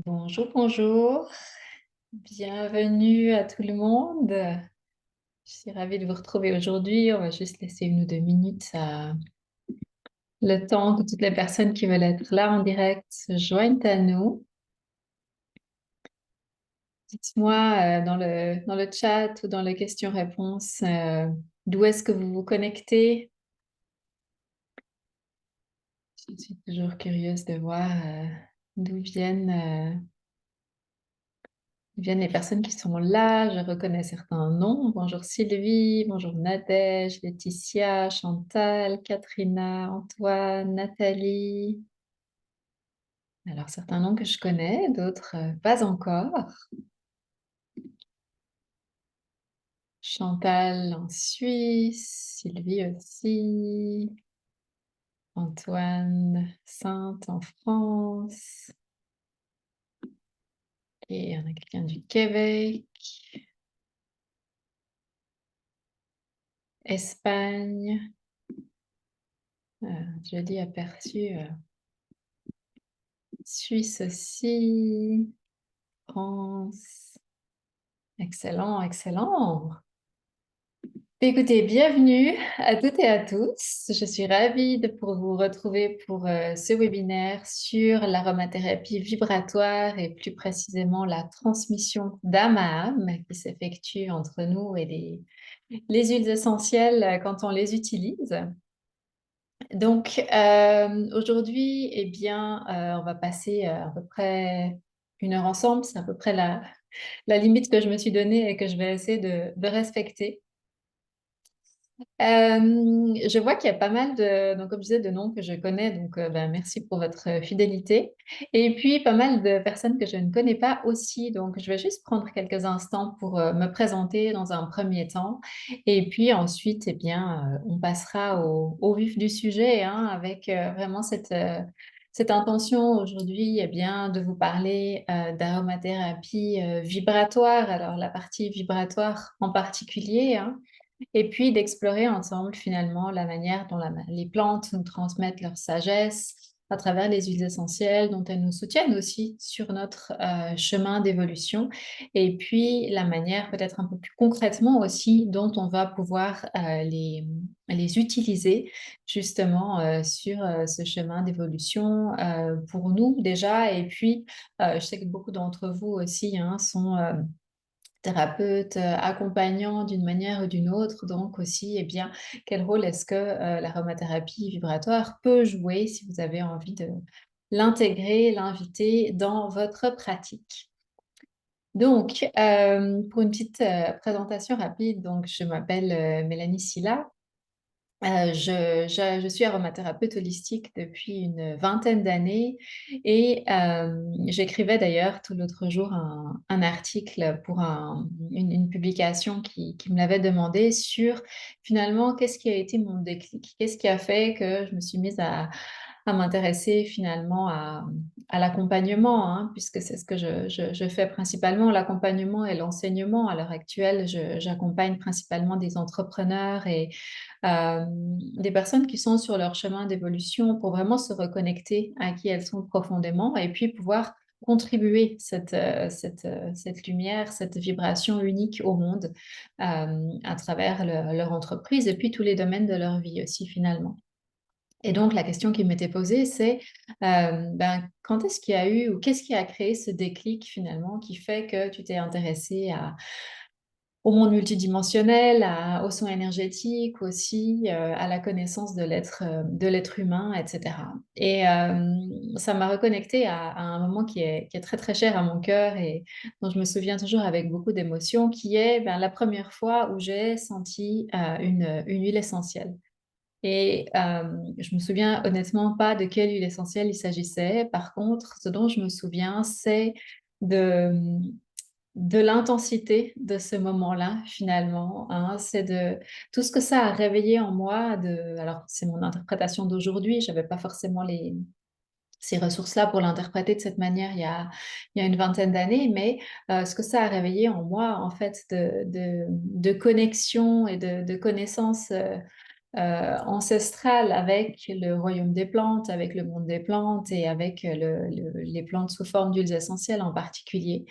Bonjour, bonjour. Bienvenue à tout le monde. Je suis ravie de vous retrouver aujourd'hui. On va juste laisser 1 ou 2 minutes le temps que toutes les personnes qui veulent être là en direct se joignent à nous. Dites-moi dans le chat ou dans les questions-réponses d'où est-ce que vous vous connectez. Je suis toujours curieuse de voir d'où viennent les personnes qui sont là. Je reconnais certains noms. Bonjour Sylvie, bonjour Nadège, Laetitia, Chantal, Katrina, Antoine, Nathalie. Alors certains noms que je connais, d'autres pas encore. Chantal en Suisse, Sylvie aussi, Antoine Sainte en France. Et on a quelqu'un du Québec, Espagne. Joli aperçu. Suisse aussi, France. Excellent, excellent. Écoutez, bienvenue à toutes et à tous. Je suis ravie de pour vous retrouver pour ce webinaire sur l'aromathérapie vibratoire et plus précisément la transmission d'âme à âme qui s'effectue entre nous et les huiles essentielles quand on les utilise. Donc, aujourd'hui, eh bien, on va passer à peu près 1 heure ensemble. C'est à peu près la limite que je me suis donnée et que je vais essayer de respecter. Je vois qu'il y a pas mal donc comme je disais, de noms que je connais, donc ben, merci pour votre fidélité. Et puis pas mal de personnes que je ne connais pas aussi, donc je vais juste prendre quelques instants pour me présenter dans un premier temps. Et puis ensuite, eh bien, on passera au vif du sujet, hein, avec vraiment cette intention aujourd'hui, eh bien, de vous parler d'aromathérapie vibratoire. Alors la partie vibratoire en particulier, hein, et puis d'explorer ensemble finalement la manière dont les plantes nous transmettent leur sagesse à travers les huiles essentielles, dont elles nous soutiennent aussi sur notre chemin d'évolution. Et puis la manière peut-être un peu plus concrètement aussi dont on va pouvoir les utiliser justement sur ce chemin d'évolution pour nous déjà. Et puis je sais que beaucoup d'entre vous aussi, hein, sont thérapeute, accompagnant d'une manière ou d'une autre. Donc aussi, eh bien, quel rôle est-ce que l'aromathérapie vibratoire peut jouer si vous avez envie de l'intégrer, l'inviter dans votre pratique. Donc, pour une petite présentation rapide, donc je m'appelle Mélanie Silla. Je suis aromathérapeute holistique depuis une vingtaine d'années et j'écrivais d'ailleurs tout l'autre jour un article pour une publication qui me l'avait demandé sur finalement qu'est-ce qui a été mon déclic, qu'est-ce qui a fait que je me suis mise à m'intéresser finalement à l'accompagnement, hein, puisque c'est ce que je fais principalement, l'accompagnement et l'enseignement. À l'heure actuelle, j'accompagne principalement des entrepreneurs et des personnes qui sont sur leur chemin d'évolution pour vraiment se reconnecter à qui elles sont profondément et puis pouvoir contribuer cette lumière, cette vibration unique au monde à travers leur entreprise et puis tous les domaines de leur vie aussi finalement. Et donc, la question qui m'était posée, c'est ben, quand est-ce qu'il y a eu ou qu'est-ce qui a créé ce déclic finalement qui fait que tu t'es intéressée au monde multidimensionnel, aux soins énergétiques aussi, à la connaissance de l'être humain, etc. Et ça m'a reconnectée à un moment qui est très très cher à mon cœur et dont je me souviens toujours avec beaucoup d'émotion, qui est ben, la première fois où j'ai senti une huile essentielle. Et je me souviens honnêtement pas de quelle huile essentielle il s'agissait. Par contre, ce dont je me souviens, c'est de, de l'intensité de ce moment-là, finalement, hein. C'est de tout ce que ça a réveillé en moi. Alors, c'est mon interprétation d'aujourd'hui. Je n'avais pas forcément ces ressources-là pour l'interpréter de cette manière il y a une vingtaine d'années, mais ce que ça a réveillé en moi, en fait, de connexion et de connaissance ancestrale avec le royaume des plantes, avec le monde des plantes et avec les plantes sous forme d'huiles essentielles en particulier.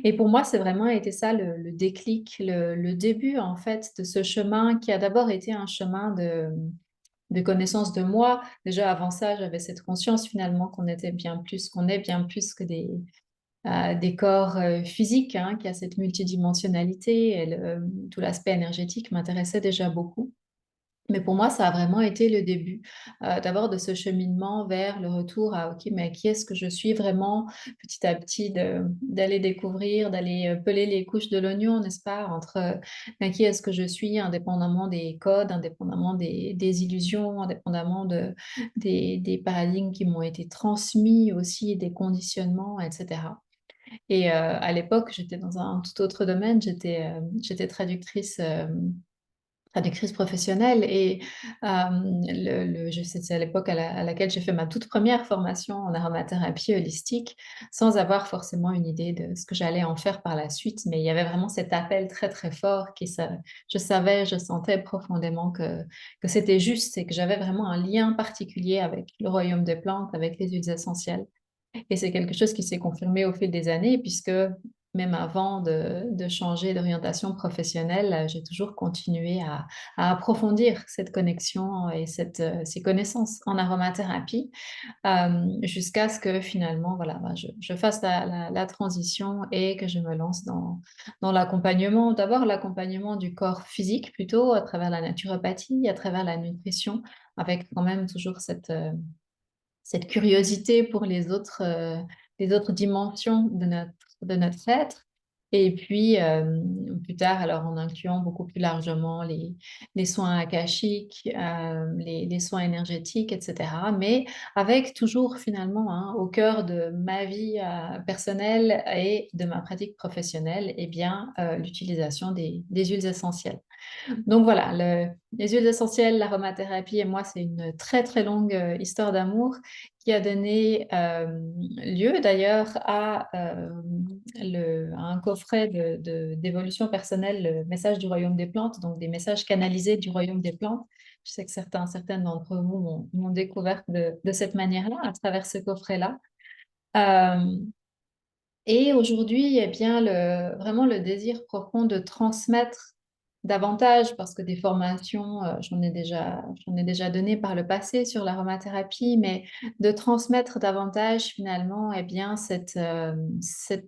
Et pour moi, c'est vraiment été ça le déclic, le début en fait de ce chemin qui a d'abord été un chemin de connaissance de moi. Déjà avant ça, j'avais cette conscience finalement qu'on était bien plus, qu'on est bien plus que des corps physiques, hein, qui a cette multidimensionnalité. Et tout l'aspect énergétique m'intéressait déjà beaucoup. Mais pour moi, ça a vraiment été le début, d'abord de ce cheminement vers le retour à: «OK, mais qui est-ce que je suis vraiment?» Petit à petit d'aller découvrir, d'aller, peler les couches de l'oignon, n'est-ce pas? Entre, ben, qui est-ce que je suis indépendamment des codes, indépendamment des illusions, indépendamment des paradigmes qui m'ont été transmis aussi, des conditionnements et cetera. Et à l'époque, j'étais dans un tout autre domaine, j'étais traductrice professionnelle et c'était à l'époque à laquelle j'ai fait ma toute première formation en aromathérapie holistique, sans avoir forcément une idée de ce que j'allais en faire par la suite. Mais il y avait vraiment cet appel très, très fort je savais, je sentais profondément que c'était juste et que j'avais vraiment un lien particulier avec le royaume des plantes, avec les huiles essentielles. Et c'est quelque chose qui s'est confirmé au fil des années puisque même avant de changer d'orientation professionnelle, j'ai toujours continué à approfondir cette connexion et ces connaissances en aromathérapie, jusqu'à ce que finalement, voilà, bah, je fasse la transition et que je me lance dans l'accompagnement. D'abord l'accompagnement du corps physique plutôt à travers la naturopathie, à travers la nutrition, avec quand même toujours cette curiosité pour les autres dimensions de notre être. Et puis, plus tard, alors en incluant beaucoup plus largement les soins akashiques, les soins énergétiques et cetera. Mais avec toujours finalement, hein, au cœur de ma vie, personnelle et de ma pratique professionnelle, eh bien, l'utilisation des huiles essentielles. Donc voilà, les huiles essentielles, l'aromathérapie et moi, c'est une très, très longue, histoire d'amour qui a donné, lieu d'ailleurs à un coffret d'évolution personnelle, le message du royaume des plantes, donc des messages canalisés du royaume des plantes. Je sais que certaines d'entre vous m'ont découverte de cette manière-là, à travers ce coffret-là. Hem et aujourd'hui, eh bien, vraiment le désir profond de transmettre davantage, parce que des formations, j'en ai déjà donné par le passé sur l'aromathérapie, mais de transmettre davantage finalement, eh bien, cette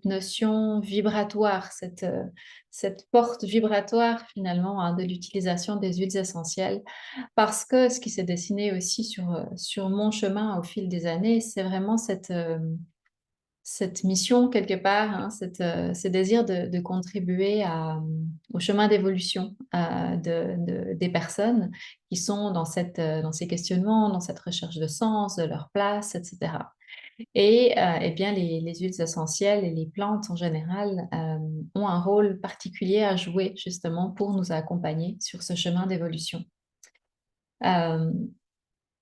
notion vibratoire, cette porte vibratoire finalement, hein, de l'utilisation des huiles essentielles. Parce que ce qui s'est dessiné aussi sur mon chemin au fil des années, c'est vraiment cette mission quelque part, hein, ce désir de contribuer au chemin d'évolution, des personnes qui sont dans ces questionnements, dans cette recherche de sens, de leur place et cetera. Et eh bien les huiles essentielles et les plantes en général, ont un rôle particulier à jouer justement pour nous accompagner sur ce chemin d'évolution. Hem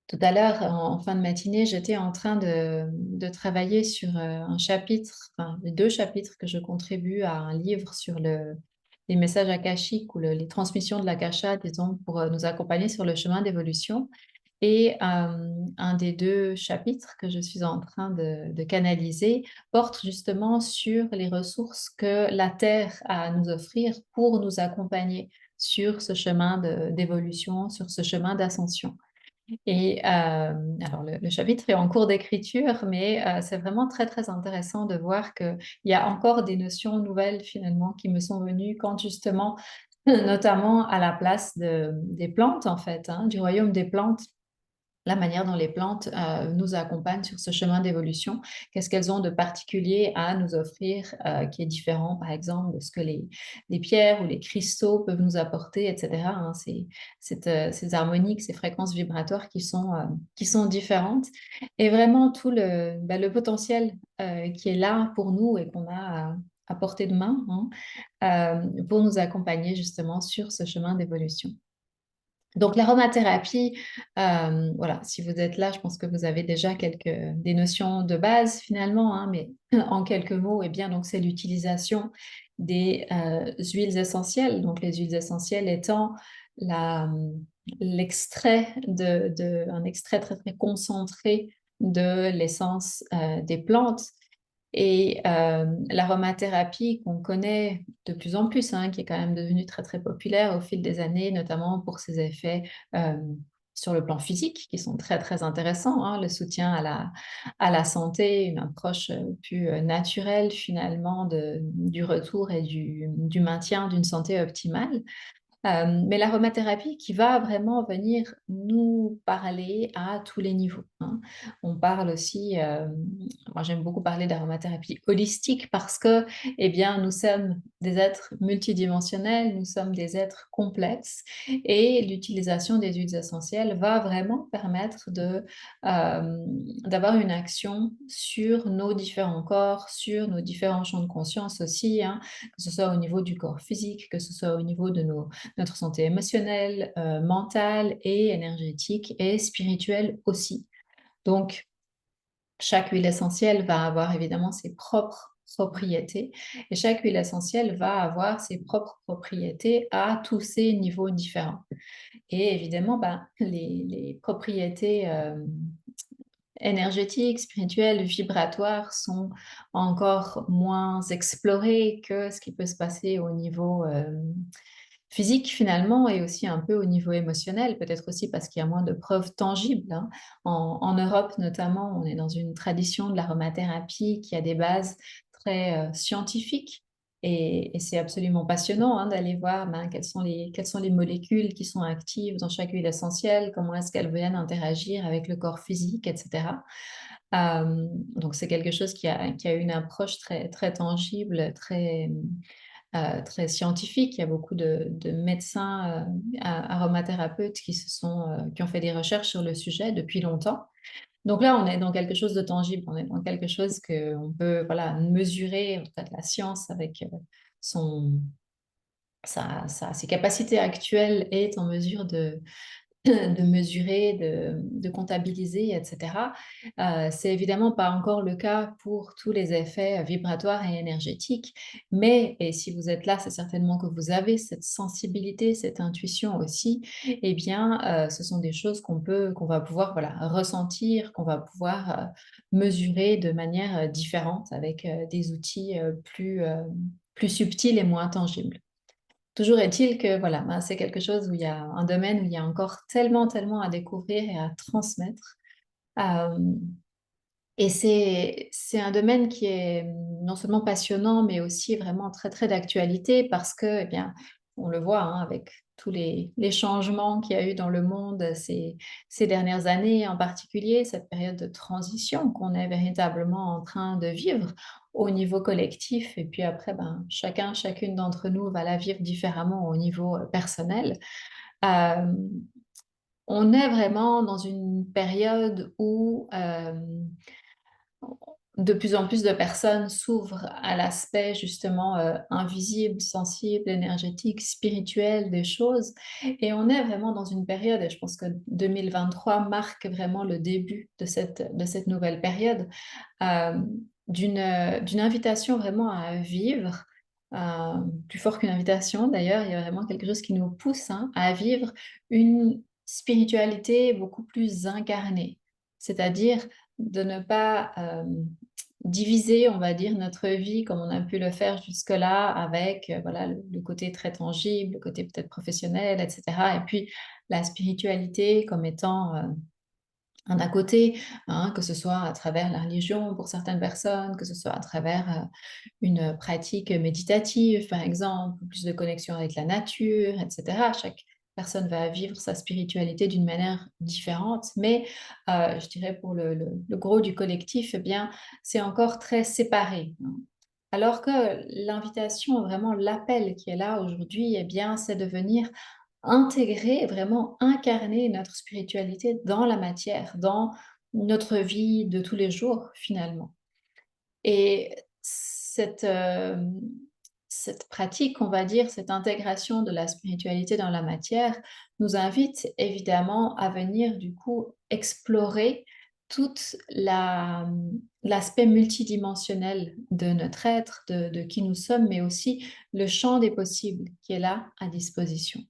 Tout à l'heure, en fin de matinée, j'étais en train de travailler sur, un chapitre, enfin les 2 chapitres que je contribue à un livre sur les messages akashiques ou les transmissions de l'akasha, disons, pour, nous accompagner sur le chemin d'évolution. Et un des 2 chapitres que je suis en train de canaliser porte justement sur les ressources que la terre a à nous offrir pour nous accompagner sur ce chemin d'évolution, sur ce chemin d'ascension. Et alors le chapitre est en cours d'écriture, mais c'est vraiment très, très intéressant de voir qu'il y a encore des notions nouvelles finalement qui me sont venues quand justement notamment à la place des plantes en fait, hein, du royaume des plantes, la manière dont les plantes, nous accompagnent sur ce chemin d'évolution. Qu'est-ce qu'elles ont de particulier à nous offrir, qui est différent, par exemple, de ce que les pierres ou les cristaux peuvent nous apporter et cetera, hein. Ces harmoniques, ces fréquences vibratoires qui sont différentes et vraiment tout le potentiel, qui est là pour nous et qu'on a à portée de main, hein, pour nous accompagner justement sur ce chemin d'évolution. Donc l'aromathérapie, voilà, si vous êtes là, je pense que vous avez déjà des notions de base finalement, hein, mais en quelques mots, eh bien, donc c'est l'utilisation des, huiles essentielles. Donc les huiles essentielles étant la, l'extrait un extrait très, très concentré de l'essence, des plantes et l'aromathérapie qu'on connaît de plus en plus, hein, qui est quand même devenue très, très populaire au fil des années, notamment pour ses effets, sur le plan physique qui sont très, très intéressants, hein. Le soutien à la santé, une approche, plus, naturelle finalement du retour et du maintien d'une santé optimale. Mais l'aromathérapie qui va vraiment venir nous parler à tous les niveaux, hein. On parle aussi, moi j'aime beaucoup parler d'aromathérapie holistique parce que, eh bien, nous sommes des êtres multidimensionnels, nous sommes des êtres complexes et l'utilisation des huiles essentielles va vraiment permettre d'avoir une action sur nos différents corps, sur nos différents champs de conscience aussi, hein, que ce soit au niveau du corps physique, que ce soit au niveau de notre santé émotionnelle, mentale et énergétique et spirituelle aussi. Donc, chaque huile essentielle va avoir évidemment ses propres propriétés et chaque huile essentielle va avoir ses propres propriétés à tous ces niveaux différents. Et évidemment, ben, les propriétés énergétiques, spirituelles, vibratoires sont encore moins explorées que ce qui peut se passer au niveau physique finalement et aussi un peu au niveau émotionnel, peut-être aussi parce qu'il y a moins de preuves tangibles, hein. En Europe notamment, on est dans une tradition de l'aromathérapie qui a des bases très scientifiques et c'est absolument passionnant, hein, d'aller voir ben, quelles sont les molécules qui sont actives dans chaque huile essentielle, comment est-ce qu'elles viennent interagir avec le corps physique, etc. Donc c'est quelque chose qui a une approche très, très tangible, très scientifique. Il y a beaucoup de médecins aromathérapeutes qui ont fait des recherches sur le sujet depuis longtemps. Donc là, on est dans quelque chose de tangible, on est dans quelque chose qu'on peut voilà, mesurer, en tout cas de la science, avec son, ses capacités actuelles est en mesure de mesurer, de comptabiliser, et cetera. C'est évidemment pas encore le cas pour tous les effets vibratoires et énergétiques, mais et si vous êtes là, c'est certainement que vous avez cette sensibilité, cette intuition aussi. Eh bien, ce sont des choses qu'on va pouvoir, voilà, ressentir, qu'on va pouvoir, mesurer de manière, différente avec, des outils, plus subtils et moins tangibles. Toujours est-il que voilà, ben, c'est quelque chose où il y a un domaine où il y a encore tellement, tellement à découvrir et à transmettre. Hem et c'est un domaine qui est, non seulement passionnant, mais aussi vraiment très, très d'actualité parce que, eh bien, on le voit, hein, avec tous les changements qu'il y a eu dans le monde ces dernières années, en particulier cette période de transition qu'on est véritablement en train de vivre au niveau collectif et puis après, ben, chacun, chacune d'entre nous va la vivre différemment au niveau, personnel. Hem, on est vraiment dans une période où, de plus en plus de personnes s'ouvrent à l'aspect justement, invisible, sensible, énergétique, spirituel des choses et on est vraiment dans une période et je pense que 2023 marque vraiment le début de cette nouvelle période, hem, d'une invitation vraiment à vivre, plus fort qu'une invitation d'ailleurs, il y a vraiment quelque chose qui nous pousse, hein, à vivre une spiritualité beaucoup plus incarnée. C'est-à-dire de ne pas, diviser, on va dire, notre vie comme on a pu le faire jusque-là avec, voilà, le côté très tangible, le côté peut-être professionnel et cetera et puis la spiritualité comme étant, un à côté, hein, que ce soit à travers la religion pour certaines personnes, que ce soit à travers, une pratique méditative, par exemple, plus de connexion avec la nature, et cetera. Chaque personne va vivre sa spiritualité d'une manière différente, mais je dirais pour le gros du collectif, eh bien, c'est encore très séparé, hein. Alors que l'invitation, vraiment l'appel qui est là aujourd'hui, eh bien, c'est de venir intégrer, vraiment incarner notre spiritualité dans la matière, dans notre vie de tous les jours, finalement. Et cette pratique, on va dire, cette intégration de la spiritualité dans la matière nous invite évidemment à venir du coup explorer toute l'aspect multidimensionnel de notre être, de qui nous sommes, mais aussi le champ des possibles qui est là à disposition.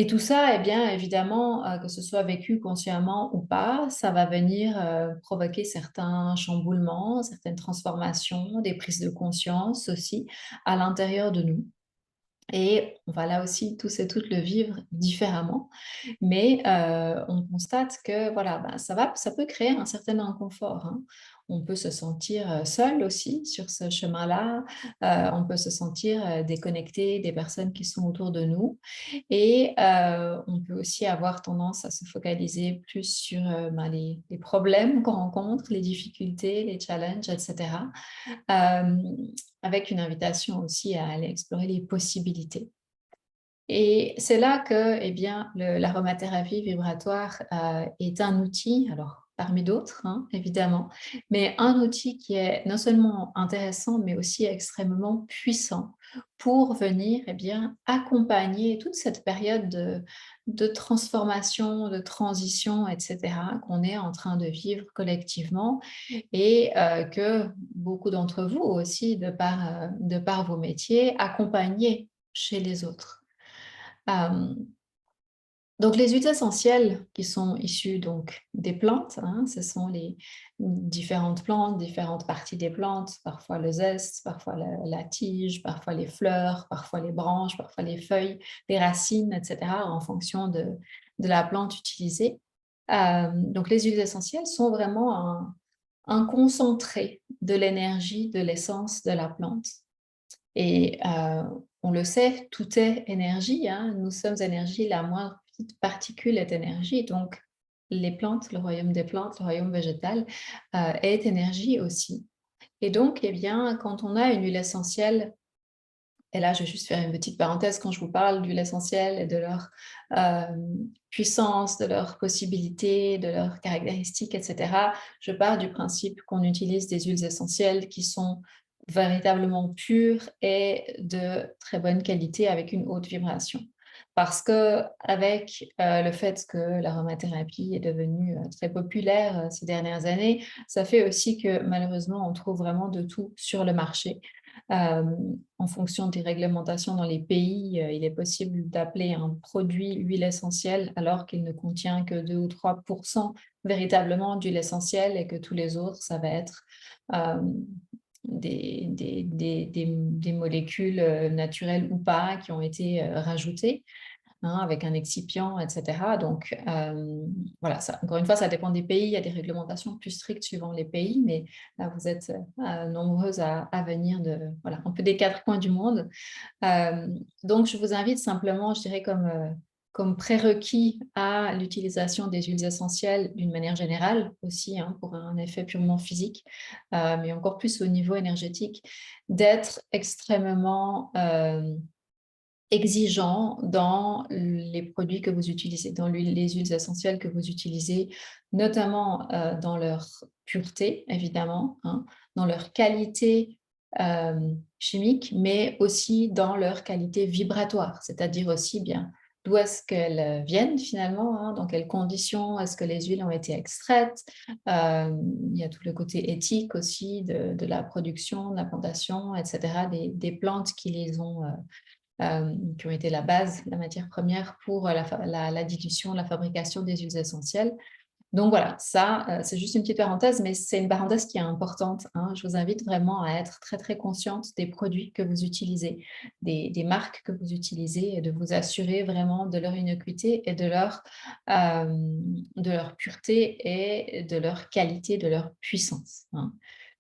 Et tout ça, eh bien, évidemment, que ce soit vécu consciemment ou pas, ça va venir provoquer certains chamboulements, certaines transformations, des prises de conscience aussi à l'intérieur de nous. Et on va là aussi tous et toutes le vivre différemment. Mais on constate que voilà, ben, ça peut créer un certain inconfort, hein. On peut se sentir, seul aussi sur ce chemin-là, on peut se sentir, déconnecté des personnes qui sont autour de nous et on peut aussi avoir tendance à se focaliser plus sur, ben, les problèmes qu'on rencontre, les difficultés, les challenges et cetera. Hem, Avec une invitation aussi à aller explorer les possibilités. Et c'est là que, eh bien, l'aromathérapie vibratoire est un outil, alors parmi d'autres, hein, évidemment, mais un outil qui est non seulement intéressant, mais aussi extrêmement puissant pour venir, eh bien, accompagner toute cette période de transformation, de transition, etc., qu'on est en train de vivre collectivement et que beaucoup d'entre vous aussi, de par vos métiers, accompagnez chez les autres. Hem, donc les huiles essentielles qui sont issues donc des plantes, hein, ce sont les différentes plantes, différentes parties des plantes, parfois le zeste, parfois la tige, parfois les fleurs, parfois les branches, parfois les feuilles, les racines et cetera en fonction de la plante utilisée. Donc les huiles essentielles sont vraiment un concentré de l'énergie, de l'essence de la plante. Et on le sait, tout est énergie, hein. Nous sommes énergie, la moindre petite particule est énergie. Donc les plantes, le royaume des plantes, le royaume végétal, est énergie aussi. Et donc, eh bien, quand on a une huile essentielle, et là je vais juste faire une petite parenthèse quand je vous parle d'huile essentielle et de leur, puissance, de leurs possibilités, de leurs caractéristiques et cetera, je pars du principe qu'on utilise des huiles essentielles qui sont véritablement pures et de très bonne qualité avec une haute vibration. Parce qu'avec, le fait que l'aromathérapie est devenue, très populaire, ces dernières années, ça fait aussi que malheureusement on trouve vraiment de tout sur le marché. En fonction des réglementations dans les pays, il est possible d'appeler un produit huile essentielle alors qu'il ne contient que 2 ou 3 véritablement d'huile essentielle et que tous les autres, ça va être, hem, des molécules, naturelles ou pas qui ont été, rajoutées, hein, avec un excipient, et cetera. Donc, voilà, ça encore une fois, ça dépend des pays. Il y a des réglementations plus strictes suivant les pays, mais là, vous êtes, nombreuses à venir de voilà, un peu des 4 coins du monde. Donc je vous invite simplement, je dirais comme prérequis à l'utilisation des huiles essentielles d'une manière générale aussi, hein, pour un effet purement physique, mais encore plus au niveau énergétique, d'être extrêmement, exigeant dans les produits que vous utilisez, dans les huiles essentielles que vous utilisez, notamment, dans leur pureté évidemment, hein, dans leur qualité, chimique, mais aussi dans leur qualité vibratoire. C'est-à-dire aussi bien d'où est-ce qu'elles, viennent finalement, hein, dans quelles conditions est-ce que les huiles ont été extraites. Il y a tout le côté éthique aussi de la production, de la plantation et cetera, des plantes qui les ont, qui ont été la base, la matière première pour la dilution, la fabrication des huiles essentielles. Donc voilà, ça, c'est juste une petite parenthèse, mais c'est une parenthèse qui est importante, hein. Je vous invite vraiment à être très, très consciente des produits que vous utilisez, des marques que vous utilisez et de vous assurer vraiment de leur innocuité et de leur pureté et de leur qualité, de leur puissance, hein.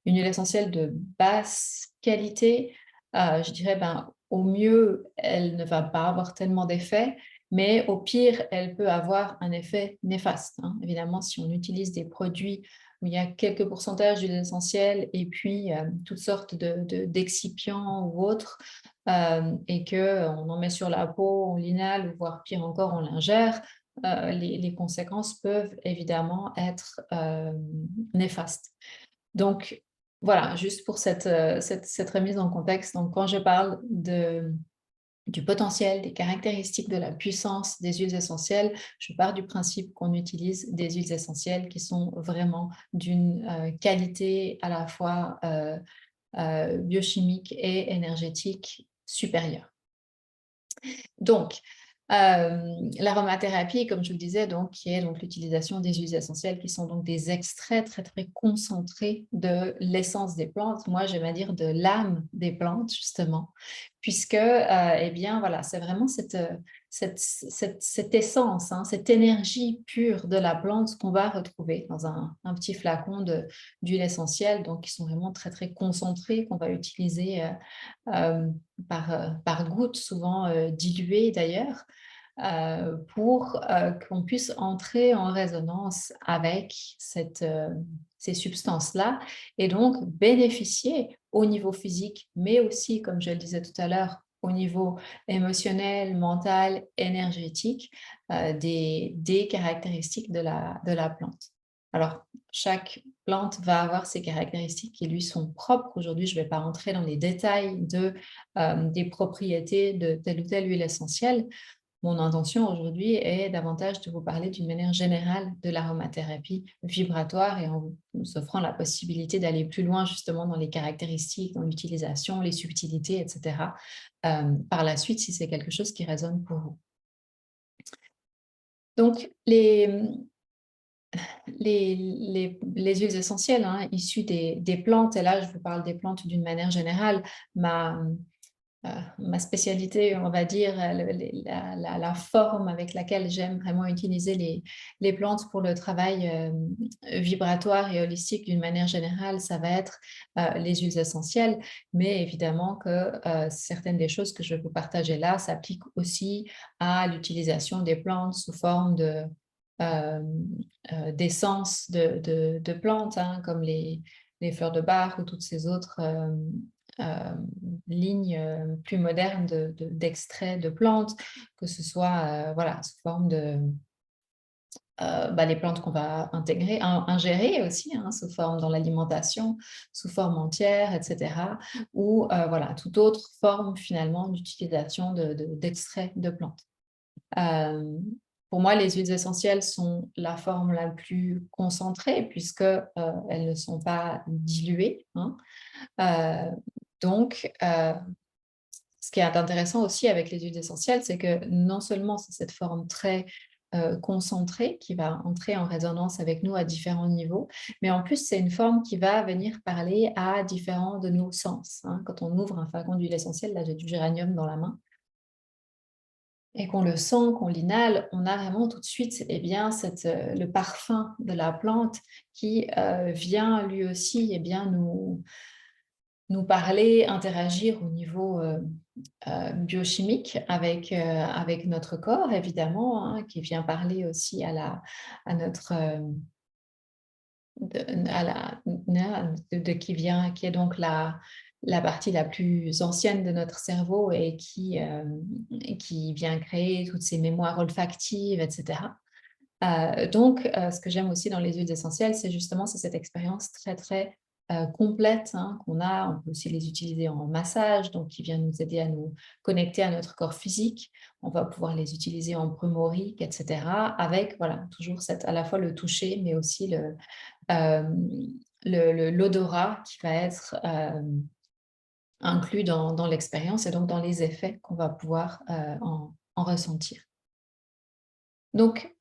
Une huile essentielle de basse qualité, je dirais, ben, au mieux, elle ne va pas avoir tellement d'effet, mais au pire, elle peut avoir un effet néfaste, hein. Évidemment, si on utilise des produits où il y a quelques pourcentages d'huiles essentielles et puis toutes sortes d'excipients ou autres, et qu'on en met sur la peau, on l'inhale, ou voire pire encore, on l'ingère, les conséquences peuvent évidemment être néfastes. Donc voilà, juste pour cette remise en contexte. Donc quand je parle du potentiel, des caractéristiques, de la puissance des huiles essentielles, je pars du principe qu'on utilise des huiles essentielles qui sont vraiment d'une, qualité à la fois, biochimique et énergétique supérieure. Donc L'aromathérapie, comme je le disais, donc, qui est donc l'utilisation des huiles essentielles qui sont donc des extraits très, très concentrés de l'essence des plantes. Moi, j'aime à dire de l'âme des plantes, justement, puisque, eh bien, voilà, c'est vraiment cette essence, hein, cette énergie pure de la plante qu'on va retrouver dans un petit flacon d'huile essentielle, donc qui sont vraiment très, très concentrés, qu'on va utiliser par gouttes, souvent diluées d'ailleurs, pour qu'on puisse entrer en résonance avec ces substances-là et donc bénéficier au niveau physique, mais aussi, comme je le disais tout à l'heure, au niveau émotionnel, mental, énergétique, des caractéristiques de la plante. Alors, chaque plante va avoir ses caractéristiques qui lui sont propres. Aujourd'hui, je ne vais pas rentrer dans les détails des propriétés de telle ou telle huile essentielle. Mon intention aujourd'hui est davantage de vous parler d'une manière générale de l'aromathérapie vibratoire et en vous offrant la possibilité d'aller plus loin justement dans les caractéristiques, dans l'utilisation, les subtilités, etc. Par la suite, si c'est quelque chose qui résonne pour vous. Donc, les huiles essentielles, hein, issues des plantes, et là je vous parle des plantes d'une manière générale, ma, ma spécialité, on va dire, la forme avec laquelle j'aime vraiment utiliser les plantes pour le travail vibratoire et holistique d'une manière générale, ça va être les huiles essentielles, mais évidemment que certaines des choses que je vais vous partager là s'appliquent aussi à l'utilisation des plantes sous forme euh, d'essences de plantes, hein, comme les fleurs de Bach ou toutes ces autres euh, lignes plus modernes d'extraits de plantes, que ce soit voilà, sous forme de les plantes qu'on va ingérer aussi, hein, sous forme dans l'alimentation, sous forme entière, etc. Ou voilà, toute autre forme finalement d'utilisation d'extraits de plantes. Euh, pour moi, les huiles essentielles sont la forme la plus concentrée puisque elles ne sont pas diluées, hein. Euh, donc, ce qui est intéressant aussi avec les huiles essentielles, c'est que non seulement c'est cette forme très concentrée qui va entrer en résonance avec nous à différents niveaux, mais en plus c'est une forme qui va venir parler à différents de nos sens, hein. Quand on ouvre un flacon d'huile essentielle, là j'ai du géranium dans la main, et qu'on le sent, qu'on l'inhale, on a vraiment tout de suite eh bien, le parfum de la plante qui vient lui aussi eh bien, nous parler, interagir au niveau biochimique avec notre corps, évidemment, hein, qui vient parler aussi à notre... qui est donc la partie la plus ancienne de notre cerveau et qui vient créer toutes ces mémoires olfactives, etc. Donc, ce que j'aime aussi dans les huiles essentielles, c'est cette expérience très, très complète, hein, qu'on a. On peut aussi les utiliser en massage, donc qui vient nous aider à nous connecter à notre corps physique. On va pouvoir les utiliser en brumorique, etc. Avec, voilà, toujours à la fois le toucher, mais aussi l'odorat qui va être inclus dans l'expérience et donc dans les effets qu'on va pouvoir en ressentir. Donc,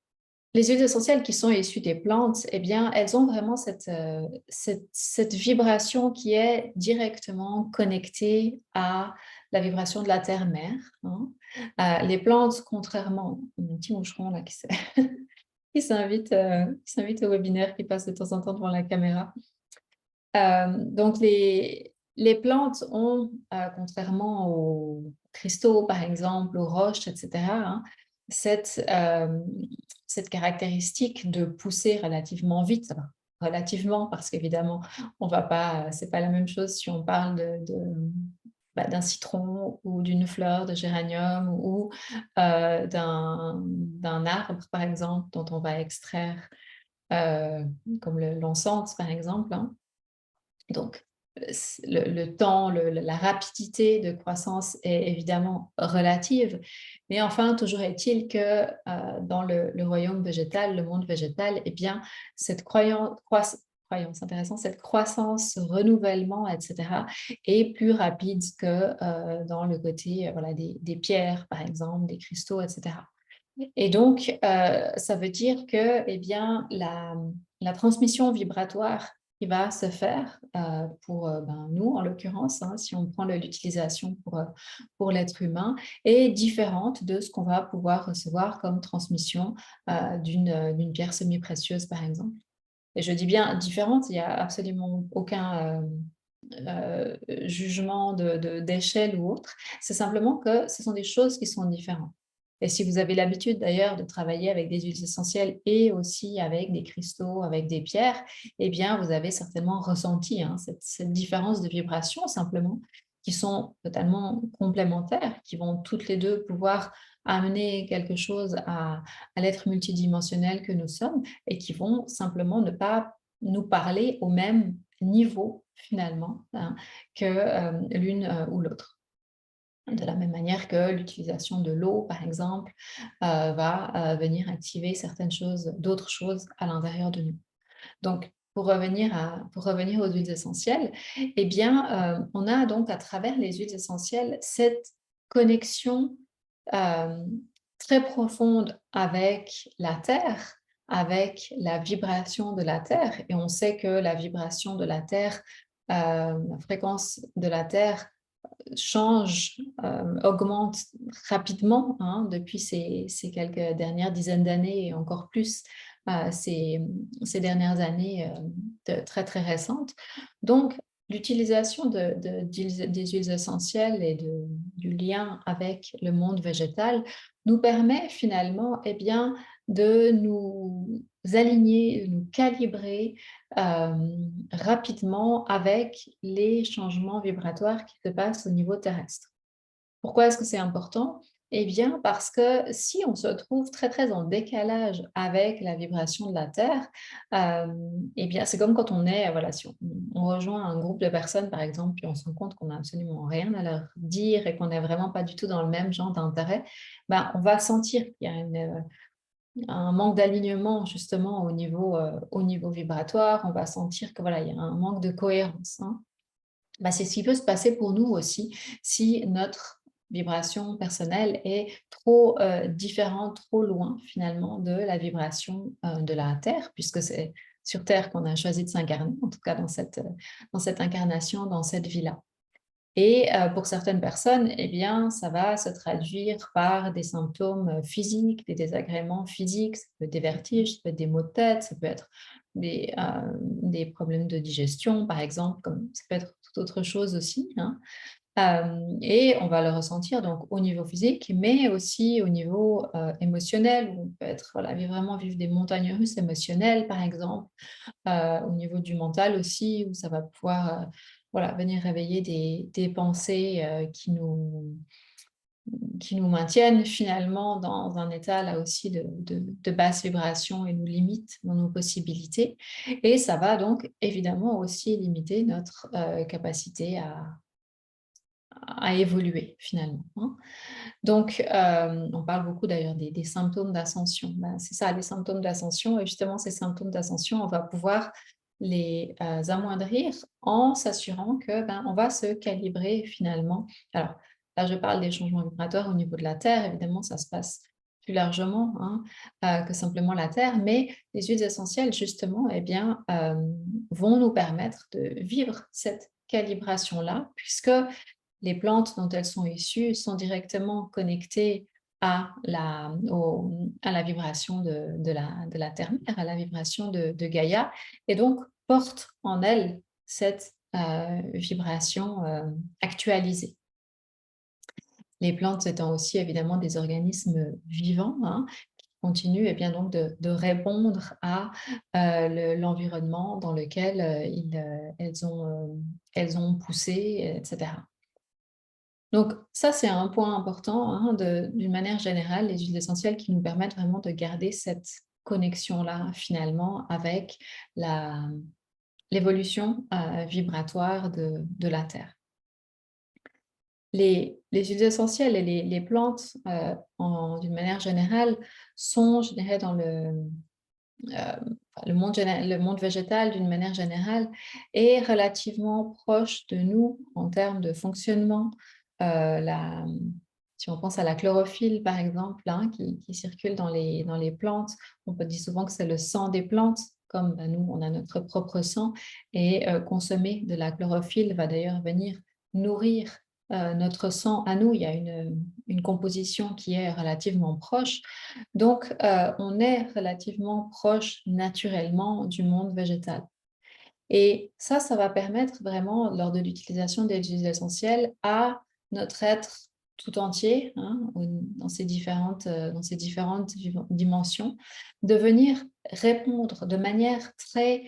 les huiles essentielles qui sont issues des plantes, eh bien, elles ont vraiment cette vibration qui est directement connectée à la vibration de la terre-mère, hein. Les plantes, contrairement au petit moucheron là, qui s'invite au webinaire, qui passe de temps en temps devant la caméra. Donc, les plantes ont, contrairement aux cristaux, par exemple, aux roches, etc., hein, cette, euh, cette caractéristique de pousser relativement vite. Alors, relativement, parce qu'évidemment, on va pas, c'est pas la même chose si on parle d'un citron ou d'une fleur de géranium ou d'un arbre, par exemple, dont on va extraire, euh, comme l'encens, par exemple, hein. Donc, le temps, la rapidité de croissance est évidemment relative, mais enfin, toujours est-il que dans le royaume végétal, le monde végétal, eh bien, cette croyance intéressante, cette croissance, ce renouvellement, et cetera, est plus rapide que, dans le côté, voilà, des pierres, par exemple, des cristaux, et cetera. Et donc, ça veut dire que, eh bien, la transmission vibratoire qui va se faire, pour, ben, nous, en l'occurrence, hein, si on prend l'utilisation pour l'être humain, est différente de ce qu'on va pouvoir recevoir comme transmission, d'une pierre semi-précieuse, par exemple. Et je dis bien différente, il y a absolument aucun, jugement d'échelle ou autre. C'est simplement que ce sont des choses qui sont différentes. Et si vous avez l'habitude d'ailleurs de travailler avec des huiles essentielles et aussi avec des cristaux, avec des pierres, eh bien, vous avez certainement ressenti, hein, cette différence de vibration simplement, qui sont totalement complémentaires, qui vont toutes les 2 pouvoir amener quelque chose à l'être multidimensionnel que nous sommes et qui vont simplement ne pas nous parler au même niveau finalement, hein, que, l'une, ou l'autre. De la même manière que l'utilisation de l'eau, par exemple, va, venir activer certaines choses d'autres choses à l'intérieur de nous. Donc pour revenir aux huiles essentielles, eh bien, on a donc à travers les huiles essentielles cette connexion, hem, très profonde avec la terre, avec la vibration de la terre et on sait que la vibration de la terre, la fréquence de la terre change, augmente rapidement, hein, depuis ces quelques dernières dizaines d'années et encore plus, ces dernières années, très, très récentes. Donc l'utilisation des huiles essentielles et du lien avec le monde végétal nous permet finalement, eh bien, de nous aligner, de nous calibrer, rapidement avec les changements vibratoires qui se passent au niveau terrestre. Pourquoi est-ce que c'est important? Eh bien, parce que si on se trouve très, très en décalage avec la vibration de la Terre, eh bien, c'est comme quand on est, voilà, si on rejoint un groupe de personnes, par exemple, puis on se rend compte qu'on n'a absolument rien à leur dire et qu'on n'est vraiment pas du tout dans le même genre d'intérêt, ben, on va sentir qu'il y a un manque d'alignement justement au niveau vibratoire. On va sentir que voilà, il y a un manque de cohérence, hein. Bah, c'est ce qui peut se passer pour nous aussi si notre vibration personnelle est trop, différente, trop loin finalement de la vibration, de la Terre, puisque c'est sur Terre qu'on a choisi de s'incarner, en tout cas dans cette incarnation, dans cette vie-là. Et pour certaines personnes, eh bien, ça va se traduire par des symptômes, physiques, des désagréments physiques, ça peut être des vertiges, ça peut être des maux de tête, ça peut être des problèmes de digestion, par exemple, comme ça peut être toute autre chose aussi, hein. Et on va le ressentir donc au niveau physique, mais aussi au niveau, émotionnel, où on peut être voilà, vraiment vivre des montagnes russes émotionnelles, par exemple, au niveau du mental aussi, où ça va pouvoir, voilà, venir réveiller des pensées, qui nous maintiennent finalement dans un état là aussi de basse vibration et nous limitent dans nos possibilités. Et ça va donc évidemment aussi limiter notre, capacité à évoluer finalement, hein. Donc, on parle beaucoup d'ailleurs des symptômes d'ascension. Ben, c'est ça, les symptômes d'ascension et justement ces symptômes d'ascension, on va pouvoir les, amoindrir en s'assurant que, ben, on va se calibrer finalement. Alors là, je parle des changements vibratoires au niveau de la Terre, évidemment, ça se passe plus largement, hein, que simplement la Terre, mais les huiles essentielles justement, eh bien, vont nous permettre de vivre cette calibration-là puisque les plantes dont elles sont issues sont directement connectées à la vibration de la terre-mère, à la vibration de Gaïa, et donc portent en elles cette vibration actualisée. Les plantes étant aussi évidemment des organismes vivants, hein, qui continuent eh bien, donc de répondre à l'environnement dans lequel elles ont poussé, etc. Donc ça, c'est un point important, hein, d'une manière générale, les huiles essentielles qui nous permettent vraiment de garder cette connexion-là, finalement, avec la l'évolution, vibratoire de la Terre. Les huiles essentielles et les plantes, d'une manière générale, sont, je dirais, le monde végétal d'une manière générale est relativement proche de nous en termes de fonctionnement. Si on pense à la chlorophylle par exemple, hein, qui circule dans les plantes, on peut dire souvent que c'est le sang des plantes, comme bah, nous on a notre propre sang, et consommer de la chlorophylle va d'ailleurs venir nourrir notre sang à nous. Il y a une composition qui est relativement proche. Donc, on est relativement proche naturellement du monde végétal et ça va permettre vraiment lors de l'utilisation des huiles essentielles à notre être tout entier, hein, dans ces différentes dimensions, de venir répondre de manière très,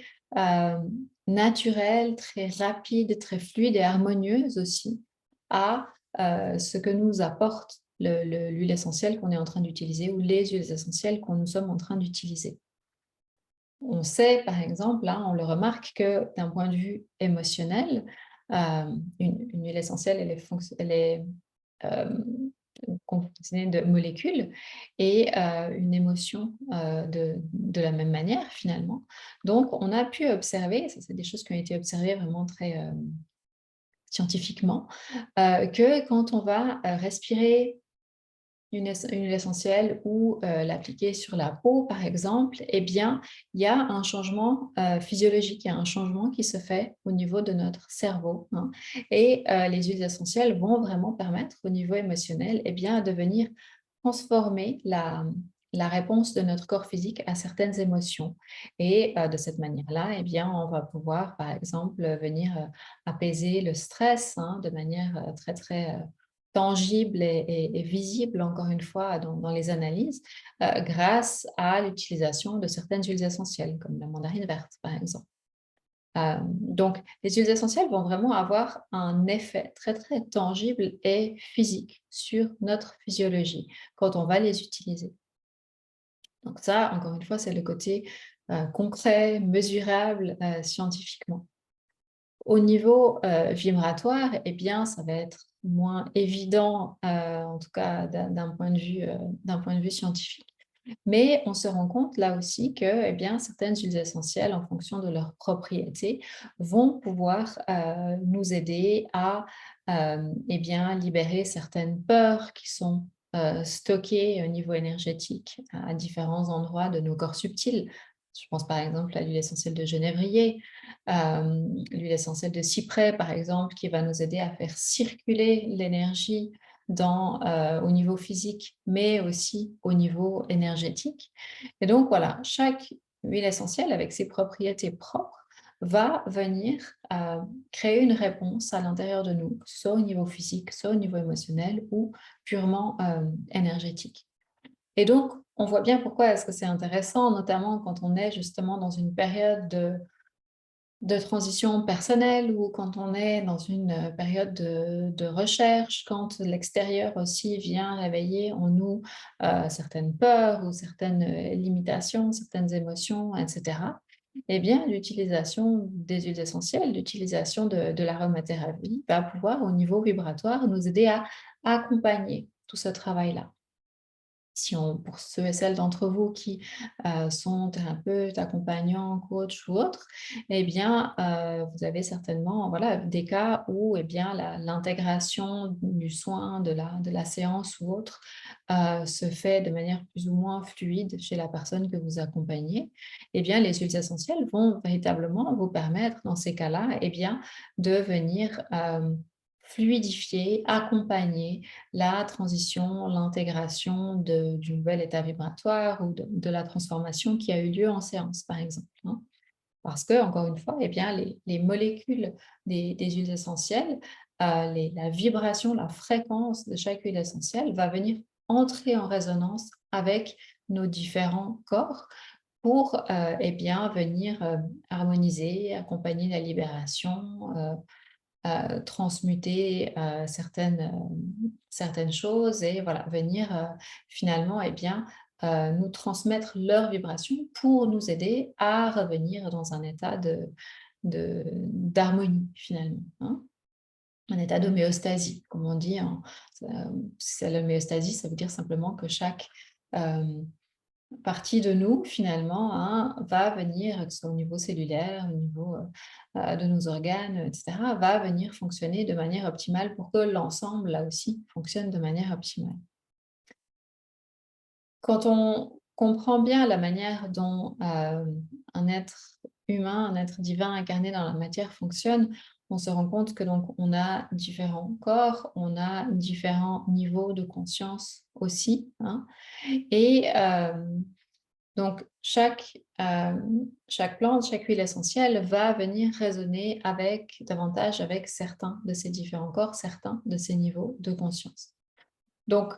naturelle, très rapide, très fluide et harmonieuse aussi à, ce que nous apporte l'huile essentielle qu'on est en train d'utiliser ou les huiles essentielles que nous sommes en train d'utiliser. On sait, par exemple, là, on le remarque que d'un point de vue émotionnel, une huile essentielle, elle est composée de molécules et une émotion de la même manière, finalement. Donc, on a pu observer, ça c'est des choses qui ont été observées vraiment très scientifiquement, que quand on va respirer une huile essentielle ou l'appliquer sur la peau, par exemple, eh bien, il y a un changement physiologique, il y a un changement qui se fait au niveau de notre cerveau, hein. Et les huiles essentielles vont vraiment permettre au niveau émotionnel, eh bien, de venir transformer la réponse de notre corps physique à certaines émotions. Et de cette manière-là, eh bien, on va pouvoir, par exemple, venir apaiser le stress, hein, de manière très, très tangible et visible, encore une fois, dans les analyses, grâce à l'utilisation de certaines huiles essentielles, comme la mandarine verte, par exemple. Donc, les huiles essentielles vont vraiment avoir un effet très, très tangible et physique sur notre physiologie quand on va les utiliser. Donc ça, encore une fois, c'est le côté concret, mesurable scientifiquement. Au niveau vibratoire, eh bien, ça va être moins évident, en tout cas d'un point de vue scientifique. Mais on se rend compte là aussi que, eh bien, certaines huiles essentielles, en fonction de leurs propriétés, vont pouvoir nous aider à eh bien, libérer certaines peurs qui sont stockées au niveau énergétique à différents endroits de nos corps subtils. Je pense par exemple à l'huile essentielle de genévrier, l'huile essentielle de cyprès, par exemple, qui va nous aider à faire circuler l'énergie au niveau physique, mais aussi au niveau énergétique. Et donc voilà, chaque huile essentielle avec ses propriétés propres va venir créer une réponse à l'intérieur de nous, soit au niveau physique, soit au niveau émotionnel ou purement énergétique. Et donc, on voit bien pourquoi est-ce que c'est intéressant, notamment quand on est justement dans une période de transition personnelle ou quand on est dans une période de recherche, quand l'extérieur aussi vient réveiller en nous certaines peurs ou certaines limitations, certaines émotions, etc. Eh bien, l'utilisation des huiles essentielles, l'utilisation de l'aromathérapie va pouvoir, au niveau vibratoire, nous aider à accompagner tout ce travail-là. Si on pour ceux et celles d'entre vous qui, sont thérapeutes, accompagnants, coachs ou autres, eh bien, vous avez certainement, voilà, des cas où, eh bien, l'intégration du soin, de la séance ou autre, se fait de manière plus ou moins fluide chez la personne que vous accompagnez. Eh bien, les huiles essentielles vont véritablement vous permettre, dans ces cas-là, eh bien, de venir, fluidifier, accompagner la transition, l'intégration du nouvel état vibratoire ou de la transformation qui a eu lieu en séance, par exemple, hein. Parce que, encore une fois, eh bien, les molécules des huiles essentielles, la vibration, la fréquence de chaque huile essentielle va venir entrer en résonance avec nos différents corps pour eh bien, venir harmoniser, accompagner la libération, transmuter certaines choses et voilà, venir finalement eh bien, nous transmettre leurs vibrations pour nous aider à revenir dans un état d'harmonie finalement, hein. Un état d'homéostasie, comme on dit. C'est l'homéostasie, ça veut dire simplement que chaque partie de nous finalement, hein, va venir, que ce soit au niveau cellulaire, au niveau, de nos organes, et cetera, va venir fonctionner de manière optimale pour que l'ensemble, là aussi, fonctionne de manière optimale. Quand on comprend bien la manière dont, un être humain, un être divin incarné dans la matière fonctionne, on se rend compte que donc on a différents corps, on a différents niveaux de conscience aussi, hein, et donc chaque plante, chaque huile essentielle va venir résonner avec davantage avec certains de ces différents corps, certains de ces niveaux de conscience. Donc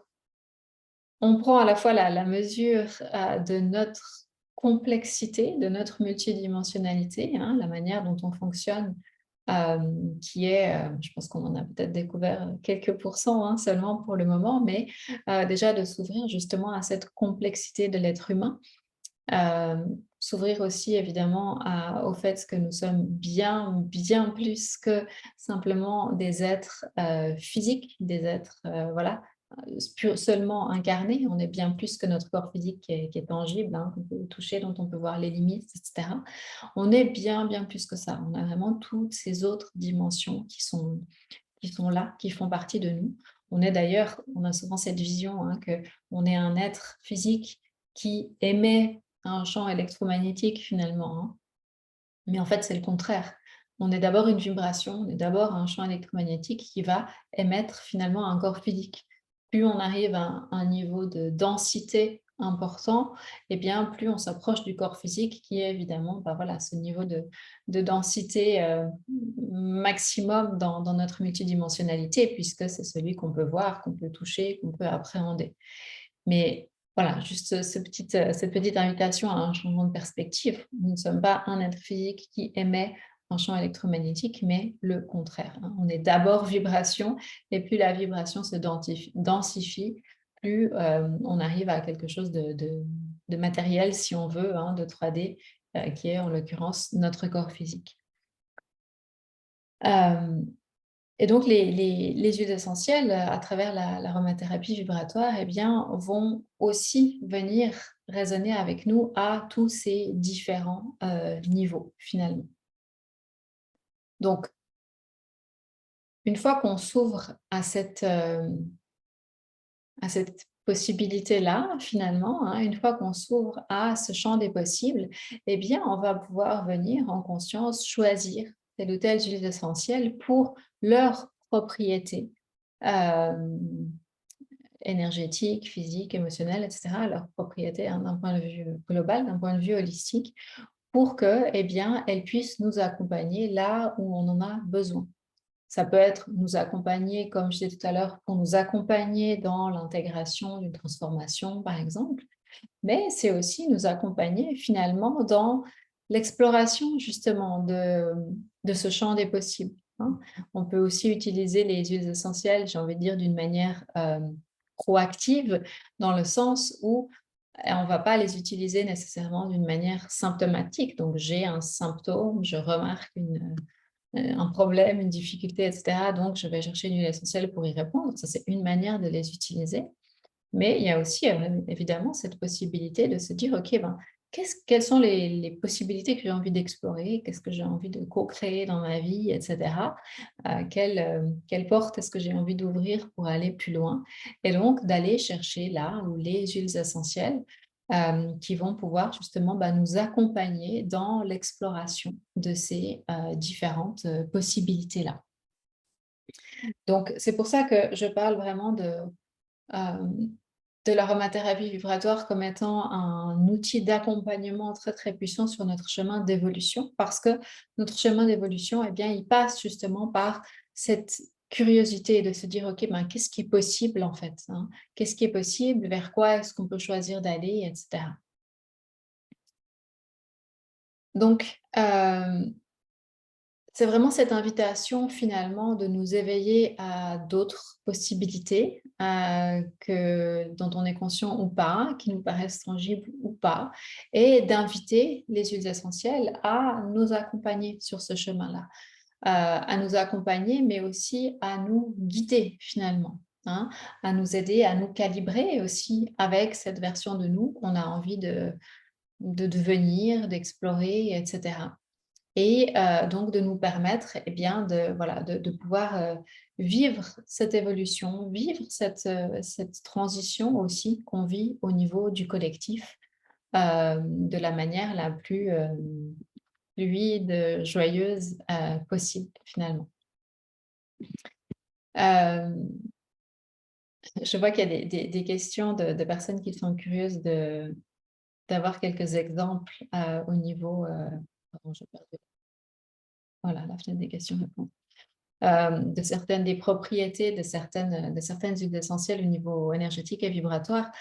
on prend à la fois la mesure, de notre complexité, de notre multidimensionnalité, hein, la manière dont on fonctionne, qui est, je pense qu'on en a peut-être découvert quelques pourcents, hein, seulement pour le moment, mais déjà de s'ouvrir justement à cette complexité de l'être humain. S'ouvrir aussi évidemment au fait que nous sommes bien plus que simplement des êtres, physiques, des êtres, voilà, seulement incarnés. On est bien plus que notre corps physique qui est tangible, hein, qu'on peut toucher, dont on peut voir les limites, et cetera. On est bien plus que ça. On a vraiment toutes ces autres dimensions qui sont là, qui font partie de nous. On a souvent cette vision, hein, qu'on est un être physique qui émet un champ électromagnétique finalement, hein. Mais en fait, c'est le contraire. On est d'abord une vibration, on est d'abord un champ électromagnétique qui va émettre finalement un corps physique. Plus on arrive à un niveau de densité important, et bien plus on s'approche du corps physique qui est évidemment, bah, voilà, ce niveau de densité maximum dans notre multidimensionnalité, puisque c'est celui qu'on peut voir, qu'on peut toucher, qu'on peut appréhender. Mais voilà, juste cette petite invitation à un changement de perspective. Nous ne sommes pas un être physique qui émet un champ électromagnétique, mais le contraire, hein. On est d'abord vibration et plus la vibration se densifie, plus, on arrive à quelque chose de matériel si on veut, hein, de 3D, qui est en l'occurrence notre corps physique. Hem Et donc les huiles essentielles, à travers l'aromathérapie vibratoire, eh bien, vont aussi venir résonner avec nous à tous ces différents, niveaux, finalement. Donc une fois qu'on s'ouvre à cette possibilité-là, finalement, hein, une fois qu'on s'ouvre à ce champ des possibles, eh bien, on va pouvoir venir en conscience choisir telle ou telle huile essentielle pour leurs propriétés, hem énergétiques, physiques, émotionnelles, et cetera, leurs propriétés, hein, d'un point de vue global, d'un point de vue holistique, pour que, eh bien, elles puissent nous accompagner là où on en a besoin. Ça peut être nous accompagner, comme je disais tout à l'heure, pour nous accompagner dans l'intégration d'une transformation, par exemple, mais c'est aussi nous accompagner finalement dans l'exploration justement de ce champ des possibles, hein. On peut aussi utiliser les huiles essentielles, j'ai envie de dire, d'une manière proactive, dans le sens où on ne va pas les utiliser nécessairement d'une manière symptomatique. Donc j'ai un symptôme, je remarque un problème, une difficulté, etc. Donc je vais chercher une huile essentielle pour y répondre. Ça, c'est une manière de les utiliser. Mais il y a aussi, évidemment cette possibilité de se dire: «OK, ben, quelles sont les possibilités que j'ai envie d'explorer? Qu'est-ce que j'ai envie de co-créer dans ma vie?» et cetera. Quelle porte est-ce que j'ai envie d'ouvrir pour aller plus loin? Et donc d'aller chercher là où les huiles essentielles, qui vont pouvoir justement, bah, nous accompagner dans l'exploration de ces, différentes, possibilités-là. Donc c'est pour ça que je parle vraiment hem, de l'aromathérapie vibratoire comme étant un outil d'accompagnement très, très puissant sur notre chemin d'évolution. Parce que notre chemin d'évolution, eh bien, il passe justement par cette curiosité de se dire: «OK, ben, qu'est-ce qui est possible en fait, hein? Qu'est-ce qui est possible? Vers quoi est-ce qu'on peut choisir d'aller?» et cetera. Donc, c'est vraiment cette invitation finalement de nous éveiller à d'autres possibilités, dont on est conscient ou pas, qui nous paraissent tangibles ou pas, et d'inviter les huiles essentielles à nous accompagner sur ce chemin-là. À nous accompagner, mais aussi à nous guider finalement. hein, à nous aider, à nous calibrer aussi avec cette version de nous qu'on a envie de devenir, d'explorer, et cetera. Et donc de nous permettre, eh bien, de voilà, de pouvoir, vivre cette évolution, vivre cette transition aussi qu'on vit au niveau du collectif, de la manière la plus, fluide, joyeuse, possible finalement. Hem, je vois qu'il y a des questions de personnes qui sont curieuses d'avoir quelques exemples, au niveau, pardon, j'ai perdu, voilà, la fenêtre des questions-réponses. De certaines des propriétés de certaines huiles essentielles au niveau énergétique et vibratoire.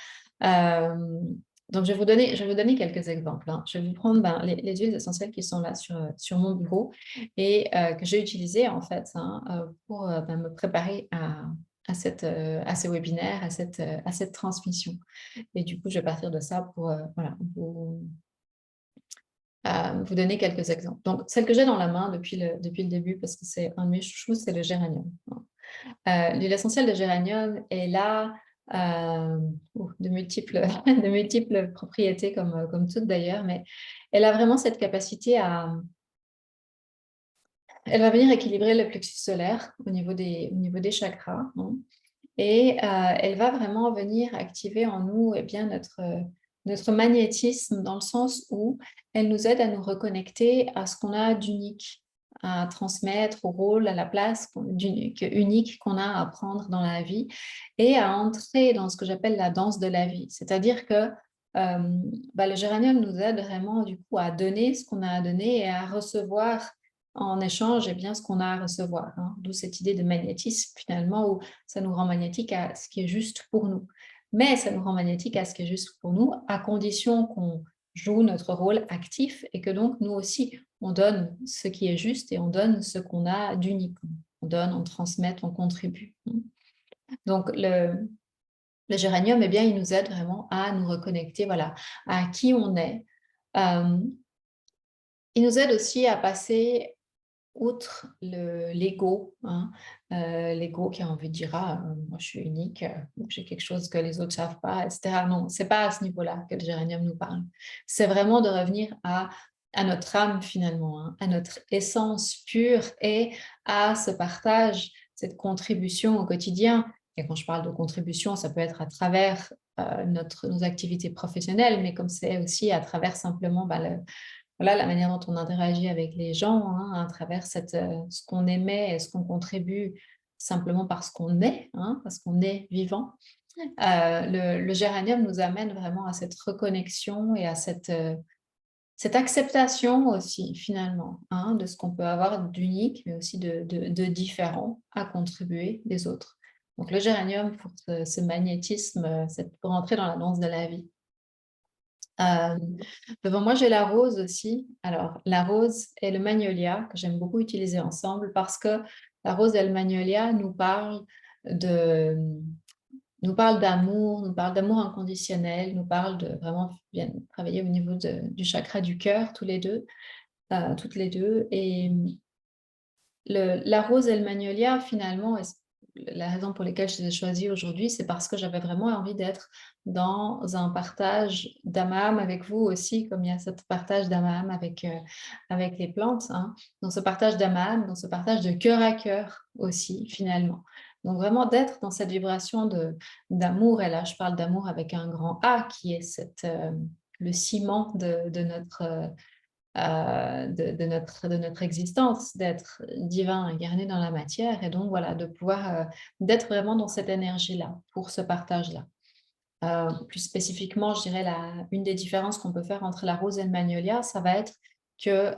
Hem, donc je vais vous donner quelques exemples, hein. Je vais vous prendre, ben, les huiles essentielles qui sont là sur mon bureau et que j'ai utilisées en fait, hein, pour, ben, me préparer à ce webinaire, à cette transmission et du coup, je vais partir de ça pour, voilà, vous donner quelques exemples. Donc celle que j'ai dans la main depuis le début parce que c'est un de mes chouchous, c'est le géranium, hein. L'huile essentielle de géranium est là, de multiples de multiples propriétés comme toutes d'ailleurs, mais elle a vraiment cette capacité à elle va venir équilibrer le plexus solaire au niveau des chakras, hein, et elle va vraiment venir activer en nous, eh bien, notre magnétisme dans le sens où elle nous aide à nous reconnecter à ce qu'on a d'unique à transmettre, au rôle, à la place d'unique unique qu'on a à prendre dans la vie et à entrer dans ce que j'appelle la danse de la vie. C'est-à-dire que, bah, le géranium nous aide vraiment du coup à donner ce qu'on a à donner et à recevoir en échange, eh bien, ce qu'on a à recevoir, hein. D'où cette idée de magnétisme finalement où ça nous rend magnétique à ce qui est juste pour nous. Mais ça nous rend magnétique à ce qui est juste pour nous, à condition qu'on joue notre rôle actif et que donc nous aussi, on donne ce qui est juste et on donne ce qu'on a d'unique. On donne, on transmet, on contribue. Donc le géranium, eh bien, il nous aide vraiment à nous reconnecter, voilà, à qui on est. Il nous aide aussi à passer outre l'ego, hein, l'ego qui a envie de dire: «Ah, moi je suis unique, j'ai quelque chose que les autres savent pas» et cetera. Non, c'est pas à ce niveau-là que le géranium nous parle. C'est vraiment de revenir à notre âme finalement, hein, à notre essence pure et à ce partage, cette contribution au quotidien et quand je parle de contribution, ça peut être à travers, nos activités professionnelles, mais comme c'est aussi à travers simplement, bah, le voilà la manière dont on interagit avec les gens, hein, à travers ce qu'on émet et ce qu'on contribue simplement parce qu'on est, hein, parce qu'on est vivant. Le géranium nous amène vraiment à cette reconnexion et à cette acceptation aussi finalement, hein, de ce qu'on peut avoir d'unique, mais aussi de différent à contribuer des autres. Donc le géranium pour ce magnétisme, pour entrer dans la danse de la vie. Hem, Devant moi, j'ai la rose aussi. Alors, la rose et le magnolia que j'aime beaucoup utiliser ensemble parce que la rose et le magnolia de nous parlent d'amour inconditionnel, nous parlent de vraiment bien travailler au niveau du chakra du cœur tous les 2, toutes les 2 et la rose et le magnolia, finalement, la raison pour laquelle je les ai choisis aujourd'hui, c'est parce que j'avais vraiment envie d'être dans un partage d'âme à âme avec vous aussi, comme il y a ce partage d'âme à âme avec les plantes, hein. Dans ce partage d'âme à âme, dans ce partage de cœur à cœur aussi, finalement. Donc vraiment d'être dans cette vibration d'amour, et là je parle d'amour avec un grand A, qui est le ciment de notre de notre existence, d'être divin incarné dans la matière et donc voilà, de pouvoir, d'être vraiment dans cette énergie-là, pour ce partage-là. Plus spécifiquement, je dirais une des différences qu'on peut faire entre la rose et le magnolia, ça va être que,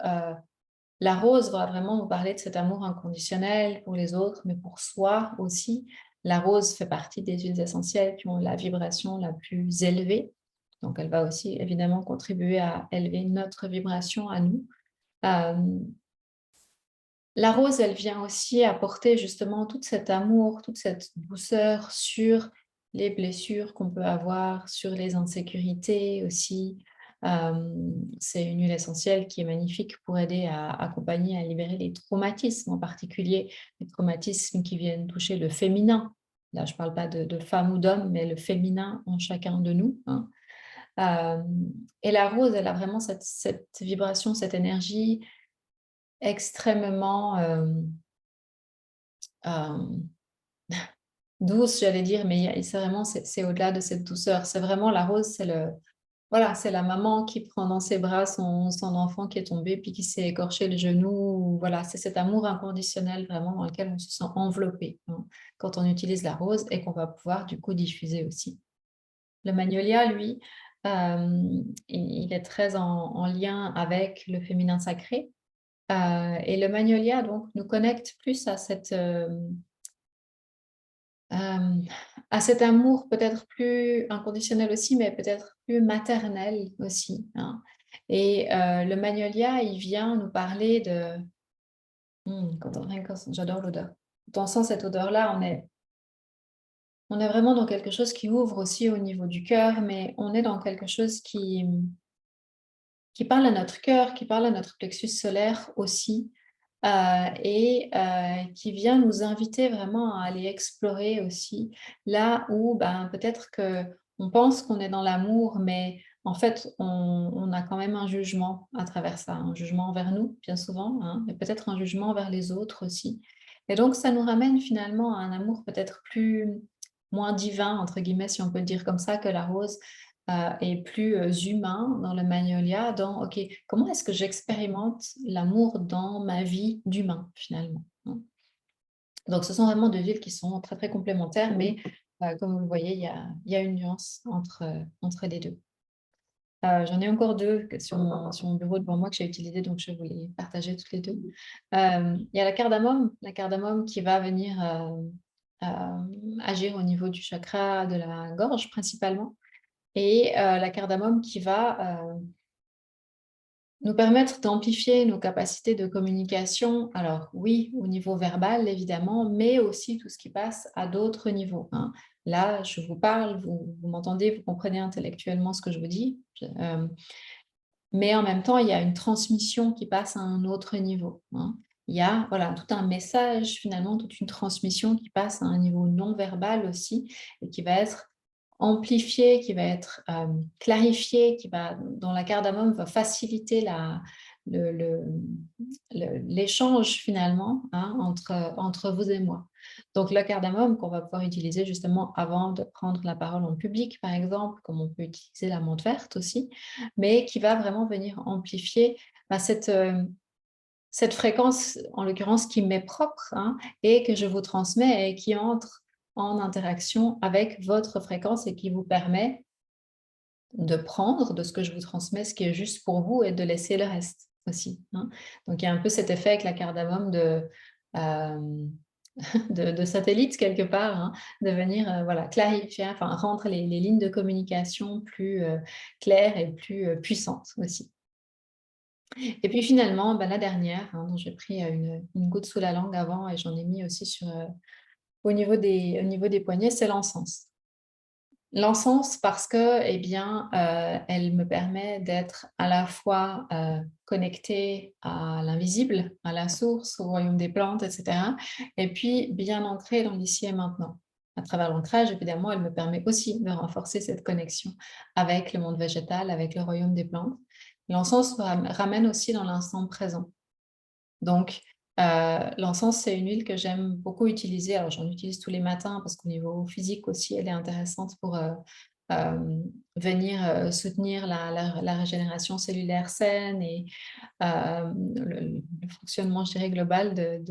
la rose va vraiment nous parler de cet amour inconditionnel pour les autres, mais pour soi aussi. La rose fait partie des huiles essentielles qui ont la vibration la plus élevée, donc elle va aussi évidemment contribuer à élever notre vibration à nous. Hem, la rose, elle vient aussi apporter justement tout cet amour, toute cette douceur sur les blessures qu'on peut avoir, sur les insécurités aussi. C'est une huile essentielle qui est magnifique pour aider à accompagner, à libérer les traumatismes, en particulier les traumatismes qui viennent toucher le féminin. là je ne parle pas de femme ou d'homme, mais le féminin en chacun de nous, hein. Et la rose, elle a vraiment cette vibration, cette énergie extrêmement, hem, douce, j'allais dire, mais c'est vraiment c'est au-delà de cette douceur. C'est vraiment la rose, c'est le voilà, c'est la maman qui prend dans ses bras son enfant qui est tombé, puis qui s'est écorché le genou. Voilà, c'est cet amour inconditionnel vraiment dans lequel on se sent enveloppé, hein, quand on utilise la rose et qu'on va pouvoir du coup diffuser aussi. Le magnolia, lui, il est très en lien avec le féminin sacré, et le magnolia donc nous connecte plus à Hem, à cet amour peut-être plus inconditionnel aussi, mais peut-être plus maternel aussi, hein. Et le magnolia, il vient nous parler de quand on rien que j'adore l'odeur. Quand on sent cette odeur-là, on est vraiment dans quelque chose qui ouvre aussi au niveau du cœur, mais on est dans quelque chose qui parle à notre cœur, qui parle à notre plexus solaire aussi, et qui vient nous inviter vraiment à aller explorer aussi là où, ben, peut-être qu'on pense qu'on est dans l'amour, mais en fait, on a quand même un jugement à travers ça, un jugement envers nous, bien souvent, hein, mais peut-être un jugement envers les autres aussi. Et donc ça nous ramène finalement à un amour peut-être moins «divin» entre guillemets, si on peut le dire comme ça, que la rose, et plus, humain dans le magnolia, dans OK, comment est-ce que j'expérimente l'amour dans ma vie d'humain finalement, hein? Donc ce sont vraiment 2 villes qui sont très, très complémentaires, mais comme vous le voyez, il y a une nuance entre les 2. J'en ai encore 2 que sur mon bureau devant moi que j'ai utilisées, donc je vais vous les partager toutes les 2. Il y a la cardamome qui va venir, agir au niveau du chakra de la gorge principalement. Et la cardamome qui va, nous permettre d'amplifier nos capacités de communication. Alors oui, au niveau verbal évidemment, mais aussi tout ce qui passe à d'autres niveaux, hein. Là, je vous parle, vous m'entendez, vous comprenez intellectuellement ce que je vous dis, mais en même temps, il y a une transmission qui passe à un autre niveau, hein. Il y a, voilà, tout un message finalement, toute une transmission qui passe à un niveau non verbal aussi et qui va être amplifié, qui va être, clarifié, dont la cardamome va faciliter le le, l'échange finalement, hein, entre vous et moi. Donc le cardamome qu'on va pouvoir utiliser justement avant de prendre la parole en public, par exemple, comme on peut utiliser la menthe verte aussi, mais qui va vraiment venir amplifier, bah, cette fréquence, en l'occurrence, qui m'est propre, hein, et que je vous transmets et qui entre en interaction avec votre fréquence et qui vous permet de prendre de ce que je vous transmets, ce qui est juste pour vous et de laisser le reste aussi, hein. Donc il y a un peu cet effet avec la cardamome hem, de satellite quelque part, hein, de venir, voilà, clarifier, enfin rendre les lignes de communication plus, claires et plus, puissantes aussi. Et puis finalement, bah, la dernière, hein, dont j'ai pris, une goutte sous la langue avant et j'en ai mis aussi au niveau des poignets, c'est l'encens. L'encens parce que, eh bien, elle me permet d'être à la fois, connectée à l'invisible, à la source, au royaume des plantes et cetera, et puis bien ancrée dans l'ici et maintenant. À travers l'ancrage, évidemment, elle me permet aussi de renforcer cette connexion avec le monde végétal, avec le royaume des plantes. L'encens ramène aussi dans l'instant présent. Donc, l'encens, c'est une huile que j'aime beaucoup utiliser. Alors, j'en utilise tous les matins parce qu'au niveau physique aussi, elle est intéressante pour, venir, soutenir la régénération cellulaire saine et le fonctionnement, je dirais, global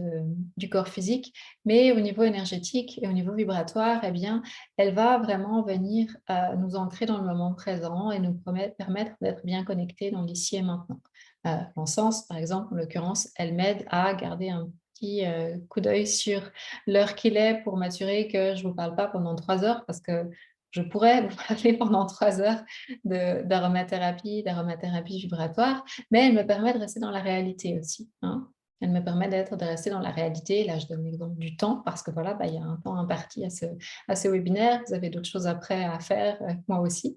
du corps physique. Mais au niveau énergétique et au niveau vibratoire, eh bien, elle va vraiment venir, nous ancrer dans le moment présent et nous permettre d'être bien connectés dans l'ici et maintenant. L'encens, par exemple, en l'occurrence, elle m'aide à garder un petit, coup d'œil sur l'heure qu'il est pour m'assurer que je ne vous parle pas pendant 3 heures parce que je pourrais vous parler pendant 3 heures d'aromathérapie vibratoire, mais elle me permet de rester dans la réalité aussi, hein. Elle me permet de rester dans la réalité. Là, je donne l'exemple du temps parce que voilà, bah, il y a un temps imparti à ce webinaire. Vous avez d'autres choses après à faire, moi aussi.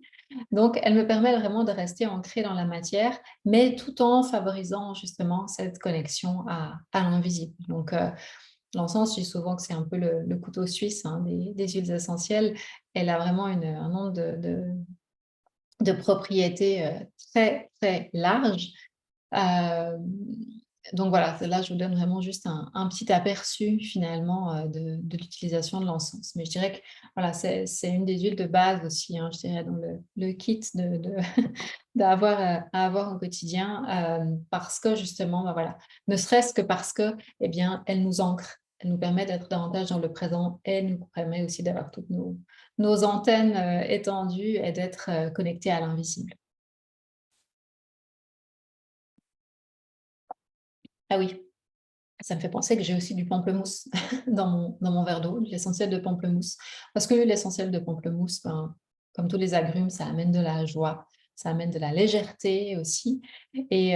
Donc, elle me permet vraiment de rester ancrée dans la matière, mais tout en favorisant justement cette connexion à l'invisible. Donc, L'encens, je dis souvent que c'est un peu le couteau suisse, hein, des huiles essentielles. Elle a vraiment un nombre de propriétés, très, très larges. Hem, donc voilà, là, je vous donne vraiment juste un petit aperçu finalement, de l'utilisation de l'encens. Mais je dirais que voilà, c'est une des huiles de base aussi, hein, je dirais dans le kit de à avoir au quotidien, parce que justement, bah, voilà, ne serait-ce que parce que, eh bien, elle nous ancre. Elle nous permet d'être davantage dans le présent. Elle nous permet aussi d'avoir toutes nos antennes, étendues et d'être, connectés à l'invisible. Ah oui. Ça me fait penser que j'ai aussi du pamplemousse dans mon verre d'eau, de l'essentiel de pamplemousse. Parce que l'essentiel de pamplemousse, ben, comme tous les agrumes, ça amène de la joie, ça amène de la légèreté aussi et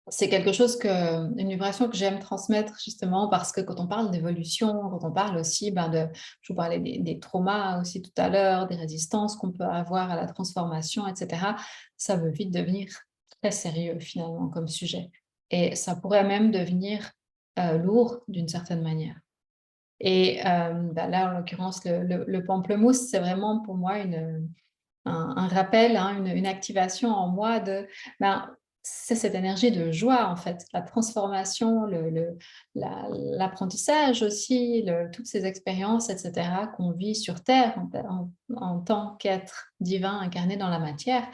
c'est quelque chose une vibration que j'aime transmettre justement parce que quand on parle d'évolution, quand on parle aussi, ben, je vous parlais des traumas aussi tout à l'heure, des résistances qu'on peut avoir à la transformation et cetera, ça veut vite devenir très sérieux finalement comme sujet et ça pourrait même devenir, lourd d'une certaine manière et bah, là, en l'occurrence, le pamplemousse, c'est vraiment pour moi un rappel, hein, une activation en moi ben, c'est cette énergie de joie, en fait, la transformation, l'apprentissage aussi, toutes ces expériences et cetera qu'on vit sur terre en tant qu'être divin incarné dans la matière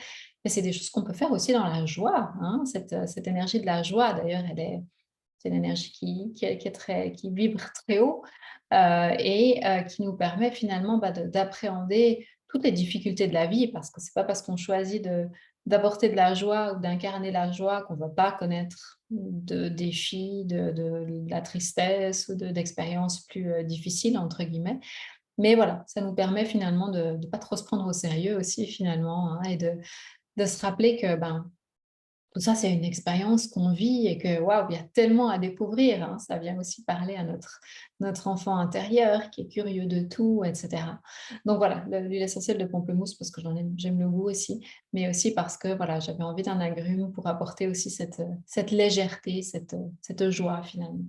et c'est des choses qu'on peut faire aussi dans la joie, hein, cette énergie de la joie d'ailleurs, c'est une énergie qui vibre très haut, et qui nous permet finalement, bah, d'appréhender toutes les difficultés de la vie parce que c'est pas parce qu'on choisit d'apporter de la joie ou d'incarner la joie qu'on va pas connaître de défis, de la tristesse ou d'expériences plus, «difficiles» entre guillemets. Mais voilà, ça nous permet finalement de pas trop se prendre au sérieux aussi finalement, hein, et de se rappeler que, ben, tout ça, c'est une expérience qu'on vit et que waouh, il y a tellement à découvrir, hein. Ça vient aussi parler à notre enfant intérieur qui est curieux de tout et cetera. Donc voilà, l'huile essentielle de pamplemousse parce que j'aime le goût aussi, mais aussi parce que voilà, j'avais envie d'un agrume pour apporter aussi cette légèreté, cette joie finalement.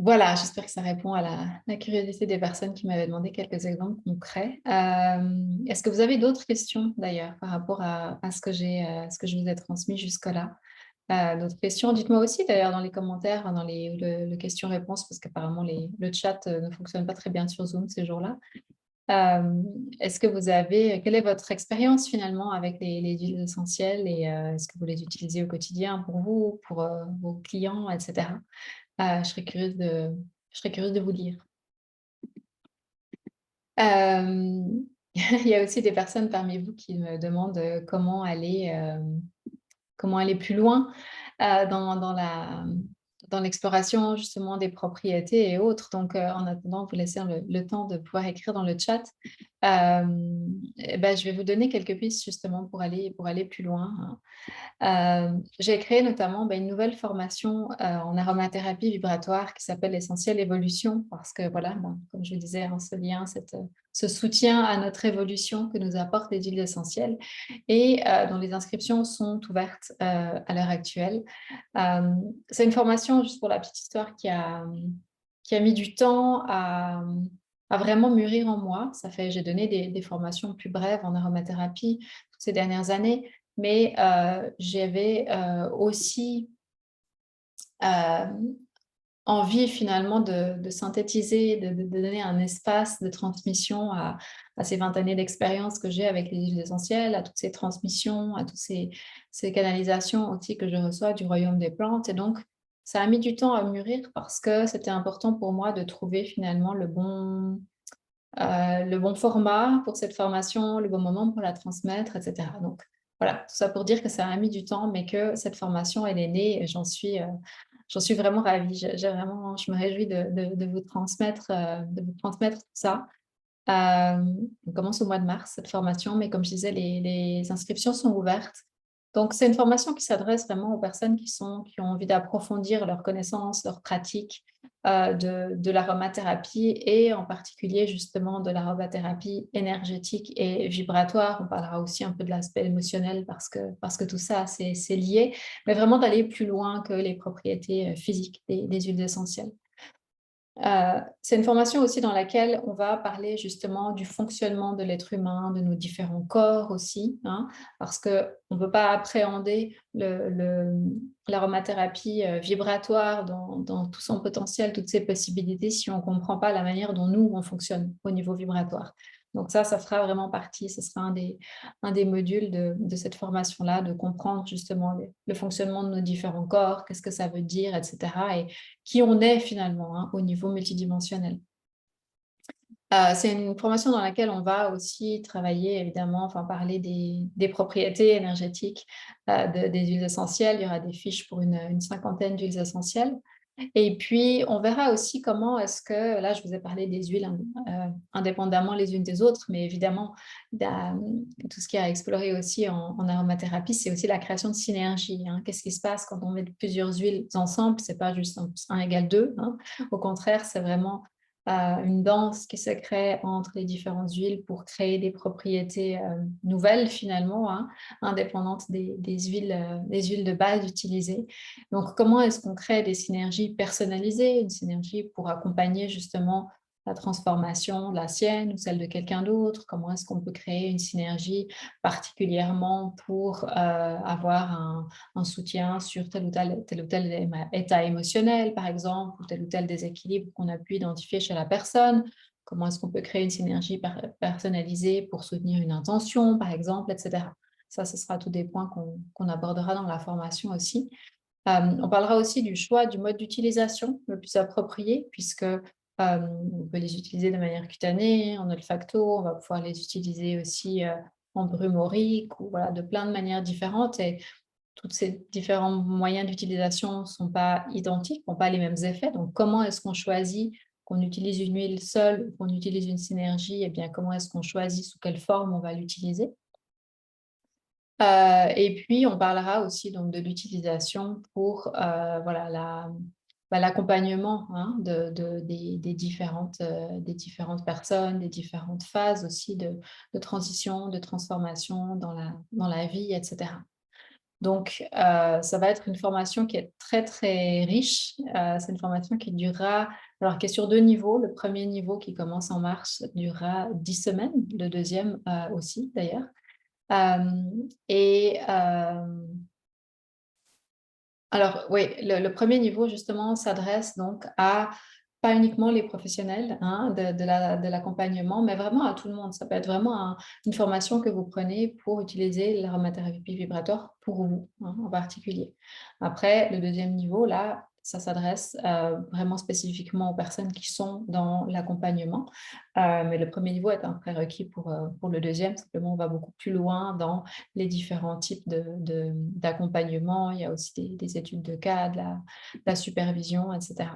Voilà, j'espère que ça répond à la curiosité des personnes qui m'avaient demandé quelques exemples concrets. Est-ce que vous avez d'autres questions d'ailleurs par rapport à ce que je vous ai transmis jusque-là? D'autres questions? Dites-moi aussi d'ailleurs dans les commentaires, dans le questions-réponses parce qu'apparemment le chat, ne fonctionne pas très bien sur Zoom ces jours-là. Hem, est-ce que vous avez quelle est votre expérience finalement avec les huiles essentielles et est-ce que vous les utilisez au quotidien pour vous, pour, vos clients et cetera? Je serais curieuse de vous lire. Hem, il y a aussi des personnes parmi vous qui me demandent, comment aller plus loin, dans l'exploration justement des propriétés et autres. Donc, en attendant, vous laisser le temps de pouvoir écrire dans le chat. Et bah, je vais vous donner quelques pistes justement pour aller plus loin, hein. J'ai créé notamment, bah, une nouvelle formation, en aromathérapie vibratoire qui s'appelle Essentiel Évolution parce que voilà, ben, comme je vous disais, hein, ce lien, ce soutien à notre évolution que nous apportent les huiles essentielles et dont les inscriptions sont ouvertes, à l'heure actuelle. C'est une formation, juste pour la petite histoire, qui a mis du temps à vraiment mûrir en moi. J'ai donné des formations plus brèves en aromathérapie toutes ces dernières années, mais j'avais, aussi, hem, envie finalement de synthétiser, de donner un espace de transmission à ces 20 années d'expérience que j'ai avec les huiles essentielles, à toutes ces transmissions, à toutes ces canalisations aussi que je reçois du royaume des plantes et donc ça a mis du temps à mûrir parce que c'était important pour moi de trouver finalement le bon format pour cette formation, le bon moment pour la transmettre et cetera. Donc voilà, tout ça pour dire que ça a mis du temps, mais que cette formation, elle est née et j'en suis vraiment ravie. Je me réjouis de vous transmettre tout ça. On commence au mois de mars cette formation, mais comme je disais, les inscriptions sont ouvertes. Donc, c'est une formation qui s'adresse vraiment aux personnes qui ont envie d'approfondir leurs connaissances, leurs pratiques de l'aromathérapie et en particulier justement de l'aromathérapie énergétique et vibratoire. On parlera aussi un peu de l'aspect émotionnel parce que tout ça, c'est lié, mais vraiment d'aller plus loin que les propriétés physiques des huiles essentielles. C'est une formation aussi dans laquelle on va parler justement du fonctionnement de l'être humain, de nos différents corps aussi, hein, parce qu'on ne peut pas appréhender l'aromathérapie vibratoire dans tout son potentiel, toutes ses possibilités, si on ne comprend pas la manière dont nous, on fonctionne au niveau vibratoire. Donc ça fera vraiment partie, ce sera un des modules de cette formation-là, de comprendre justement le fonctionnement de nos différents corps, qu'est-ce que ça veut dire, etc. Et qui on est finalement hein, au niveau multidimensionnel. C'est une formation dans laquelle on va aussi travailler, évidemment, enfin parler des propriétés énergétiques des huiles essentielles. Il y aura des fiches pour une cinquantaine d'huiles essentielles. Et puis, on verra aussi comment est-ce que, là, je vous ai parlé des huiles indépendamment les unes des autres, mais évidemment, tout ce qu'il y a à explorer aussi en aromathérapie, c'est aussi la création de synergie. Hein. Qu'est-ce qui se passe quand on met plusieurs huiles ensemble? C'est pas juste 1 égale 2. Hein. Au contraire, c'est vraiment une danse qui se crée entre les différentes huiles pour créer des propriétés nouvelles finalement, hein, indépendantes des huiles de base utilisées. Donc, comment est-ce qu'on crée des synergies personnalisées, une synergie pour accompagner justement la transformation, la sienne ou celle de quelqu'un d'autre? Comment est-ce qu'on peut créer une synergie particulièrement pour avoir un soutien sur tel ou tel état émotionnel, par exemple, ou tel déséquilibre qu'on a pu identifier chez la personne? Comment est-ce qu'on peut créer une synergie personnalisée pour soutenir une intention, par exemple, etc. Ça, ce sera tous des points qu'on abordera dans la formation aussi. On parlera aussi du choix du mode d'utilisation le plus approprié puisque, on peut les utiliser de manière cutanée, en olfacto, on va pouvoir les utiliser aussi, en brume aurique ou voilà, de plein de manières différentes et toutes ces différents moyens d'utilisation ne sont pas identiques, n'ont pas les mêmes effets. Donc comment est-ce qu'on choisit qu'on utilise une huile seule ou qu'on utilise une synergie? Eh bien, comment est-ce qu'on choisit sous quelle forme on va l'utiliser? Et puis on parlera aussi donc de l'utilisation pour, voilà l'accompagnement, hein, des différentes personnes, des différentes phases aussi de transition, de transformation dans la vie et cetera. Donc ça va être une formation qui est très, très riche. C'est une formation qui durera alors qui est sur 2 niveaux. Le premier niveau qui commence en mars durera 10 semaines, le deuxième aussi d'ailleurs. Et alors oui, le 1er niveau justement s'adresse donc à pas uniquement les professionnels, hein, de l'accompagnement, mais vraiment à tout le monde. Ça peut être vraiment une formation que vous prenez pour utiliser l'aromathérapie vibratoire pour vous, hein, en particulier. Après, le 2e niveau, là, ça s'adresse vraiment spécifiquement aux personnes qui sont dans l'accompagnement. Mais le 1er niveau est un prérequis pour le 2e. Simplement, on va beaucoup plus loin dans les différents types d'accompagnement. Il y a aussi des études de cas, de la supervision, etc.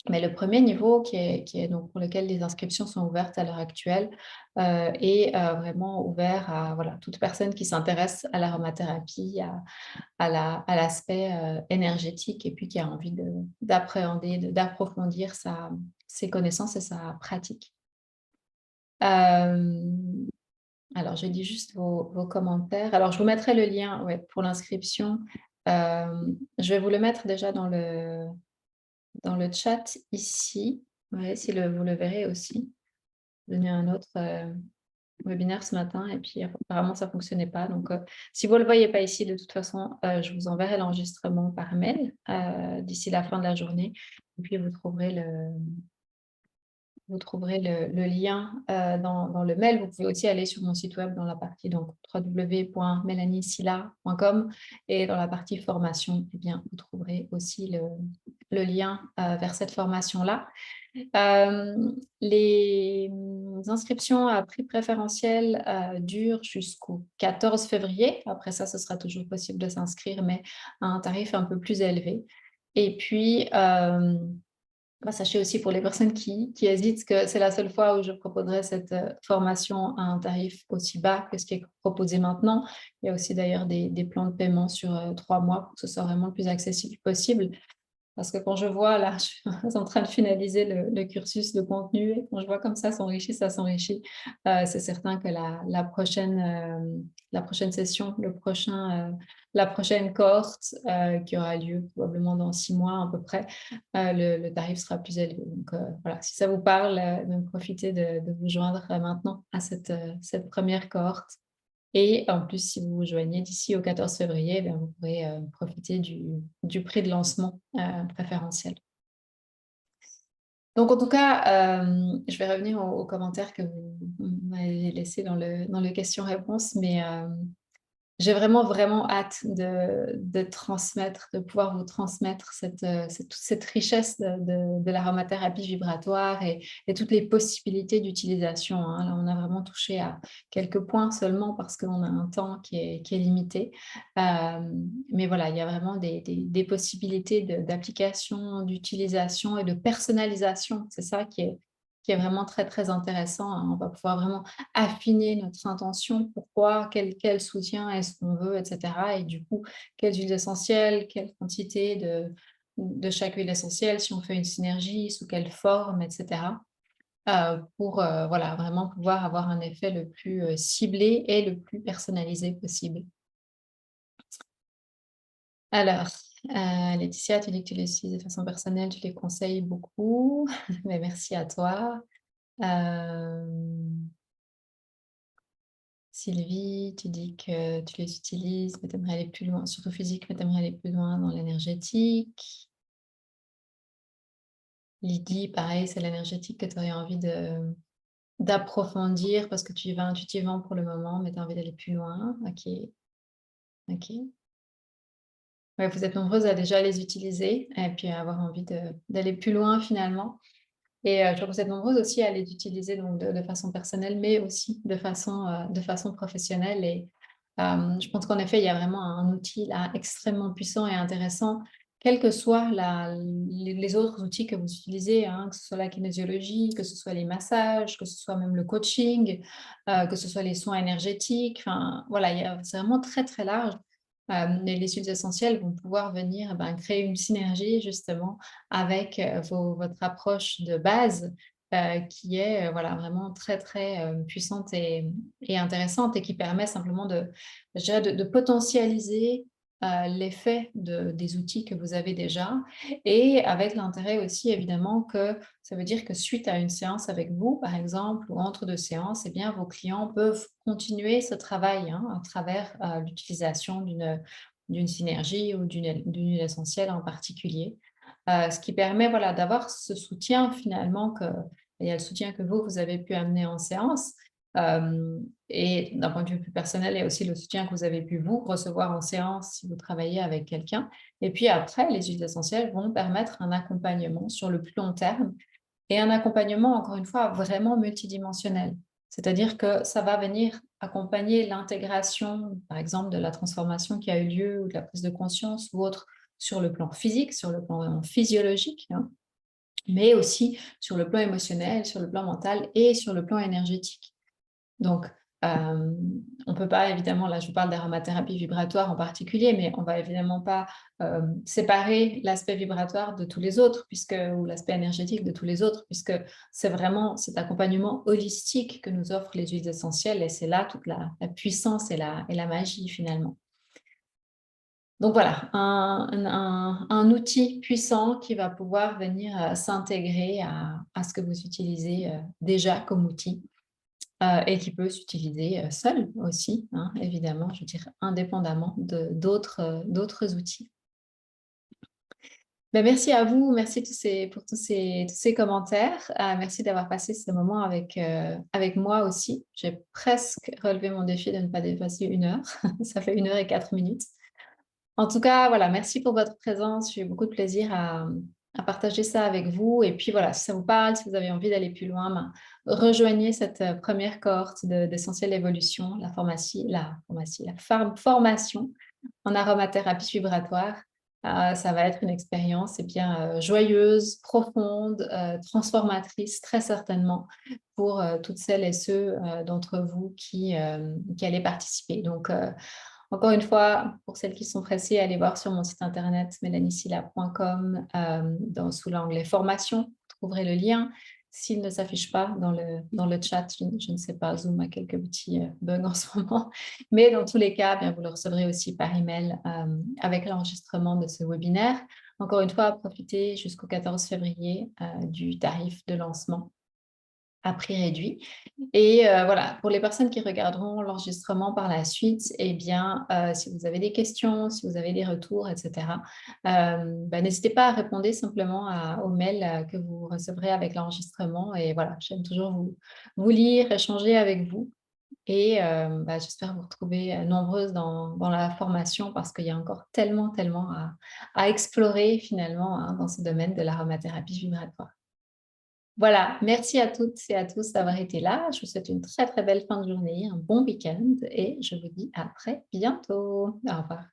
Mais le 1er niveau qui est donc pour lequel les inscriptions sont ouvertes à l'heure actuelle, est vraiment ouvert à voilà, toute personne qui s'intéresse à l'aromathérapie, à l'aspect énergétique et puis qui a envie d'appréhender, d'approfondir ses connaissances et sa pratique. Hem Alors, je lis juste vos commentaires. Alors, je vous mettrai le lien, ouais, pour l'inscription. Je vais vous le mettre déjà dans le chat ici. Ouais, si vous le verrez aussi. J'ai donné un autre webinaire ce matin et puis apparemment ça ne fonctionnait pas. Donc, si vous ne le voyez pas ici, de toute façon, je vous enverrai l'enregistrement par mail d'ici la fin de la journée. Et puis, vous trouverez le lien dans le mail. Vous pouvez aussi aller sur mon site web dans la partie donc www.melaniesilla.com et dans la partie formation, eh bien, vous trouverez aussi le lien vers cette formation-là. Les inscriptions à prix préférentiel durent jusqu'au 14 février. Après ça, ce sera toujours possible de s'inscrire, mais à un tarif un peu plus élevé. Et puis, Sachez aussi pour les personnes qui hésitent que c'est la seule fois où je proposerai cette, formation à un tarif aussi bas que ce qui est proposé maintenant. Il y a aussi d'ailleurs des plans de paiement sur, 3 mois pour que ce soit vraiment le plus accessible possible. Parce que quand je vois là, je suis en train de finaliser le cursus de contenu et quand je vois comme ça s'enrichit, c'est certain que la prochaine session, la prochaine cohorte, qui aura lieu probablement dans 6 mois à peu près, le tarif sera plus élevé. Donc, voilà, si ça vous parle, donc profitez de vous joindre, maintenant à cette 1re cohorte. Et en plus, si vous vous joignez d'ici au 14 février, ben, vous pourrez, profiter du prix de lancement, préférentiel. Donc en tout cas, je vais revenir aux commentaires que vous m'avez laissés dans le questions-réponses, mais j'ai vraiment, vraiment hâte de transmettre, de pouvoir vous transmettre toute cette richesse de l'aromathérapie vibratoire et toutes les possibilités d'utilisation, hein. Là, on a vraiment touché à quelques points seulement parce qu'on a un temps qui est limité. Mais voilà, il y a vraiment des possibilités d'application, d'utilisation et de personnalisation. C'est ça qui est vraiment très, très intéressant, hein. On va pouvoir vraiment affiner notre intention, pourquoi, quel soutien est-ce qu'on veut, et cetera. Et du coup, quelles huiles essentielles, quelle quantité de chaque huile essentielle, si on fait une synergie, sous quelle forme, et cetera. Pour, voilà, vraiment pouvoir avoir un effet le plus, ciblé et le plus personnalisé possible. Alors, Laetitia, tu dis que tu les utilises de façon personnelle, tu les conseilles beaucoup, mais merci à toi. Hem Sylvie, tu dis que tu les utilises, mais tu aimerais aller plus loin, surtout physique, mais tu aimerais aller plus loin dans l'énergétique. Lydie, pareil, c'est l'énergétique que tu aurais envie d'approfondir parce que tu y vas intuitivement pour le moment, mais tu as envie d'aller plus loin. OK, OK. Ouais, vous êtes nombreuses à déjà les utiliser et puis à avoir envie d'aller plus loin finalement. Et je crois que vous êtes nombreuses aussi à les utiliser donc de façon personnelle, mais aussi de façon professionnelle et je pense qu'en effet, il y a vraiment un outil là extrêmement puissant et intéressant, quels que soient les autres outils que vous utilisez, hein, que ce soit la kinésiologie, que ce soit les massages, que ce soit même le coaching, que ce soit les soins énergétiques, enfin voilà, c'est vraiment très, très large. Et les huiles essentielles vont pouvoir venir, ben, créer une synergie justement avec, votre approche de base, qui est, voilà, vraiment très, très, puissante et intéressante et qui permet simplement je dirais de potentialiser, l'effet des outils que vous avez déjà et avec l'intérêt aussi évidemment que ça veut dire que suite à une séance avec vous, par exemple, ou entre 2 séances, eh bien vos clients peuvent continuer ce travail, hein, à travers, l'utilisation d'une synergie ou d'une huile essentielle en particulier. Ce qui permet, voilà, d'avoir ce soutien finalement il y a le soutien que vous avez pu amener en séance, et d'un point de vue plus personnel, il y a aussi le soutien que vous avez pu vous recevoir en séance si vous travaillez avec quelqu'un. Et puis après, les huiles essentielles vont permettre un accompagnement sur le plus long terme et un accompagnement, encore une fois, vraiment multidimensionnel. C'est-à-dire que ça va venir accompagner l'intégration, par exemple, de la transformation qui a eu lieu ou de la prise de conscience ou autre sur le plan physique, sur le plan vraiment physiologique, hein, mais aussi sur le plan émotionnel, sur le plan mental et sur le plan énergétique. Donc, on peut pas évidemment, là je vous parle d'aromathérapie vibratoire en particulier, mais on va évidemment pas, séparer l'aspect vibratoire de tous les autres ou l'aspect énergétique de tous les autres, puisque c'est vraiment cet accompagnement holistique que nous offrent les huiles essentielles et c'est là toute la puissance et la magie finalement. Donc voilà, un outil puissant qui va pouvoir venir, s'intégrer à ce que vous utilisez, déjà comme outil. Et qui peut s'utiliser, seul aussi, hein, évidemment, je veux dire indépendamment d'autres outils. Ben merci à vous, merci pour tous ces commentaires. Merci d'avoir passé ce moment avec moi aussi. J'ai presque relevé mon défi de ne pas dépasser 1 heure. Ça fait 1 heure et 4 minutes. En tout cas, voilà, merci pour votre présence. J'ai eu beaucoup de plaisir à partager ça avec vous. Et puis voilà, si ça vous parle, si vous avez envie d'aller plus loin, ben, rejoignez cette première cohorte d'Essentiel Évolution, la formation en aromathérapie vibratoire. Ça va être une expérience, eh bien, joyeuse, profonde, transformatrice, très certainement, pour, toutes celles et ceux, d'entre vous qui allez participer. Donc, encore une fois, pour celles qui sont pressées, allez voir sur mon site internet mélaniesilla.com, sous l'onglet formation, vous trouverez le lien. S'il ne s'affiche pas dans le chat, je ne sais pas, Zoom a quelques petits bugs en ce moment. Mais dans tous les cas, bien, vous le recevrez aussi par email avec l'enregistrement de ce webinaire. Encore une fois, profitez jusqu'au 14 février du tarif de lancement à prix réduit. Et voilà, pour les personnes qui regarderont l'enregistrement par la suite, eh bien, si vous avez des questions, si vous avez des retours, et cetera, n'hésitez pas à répondre simplement aux mails que vous recevrez avec l'enregistrement. Et voilà, j'aime toujours vous lire, échanger avec vous. Et j'espère vous retrouver nombreuses dans la formation parce qu'il y a encore tellement, tellement à explorer finalement, hein, dans ce domaine de l'aromathérapie vibratoire. Voilà, merci à toutes et à tous d'avoir été là. Je vous souhaite une très, très belle fin de journée, un bon week-end et je vous dis à très bientôt. Au revoir.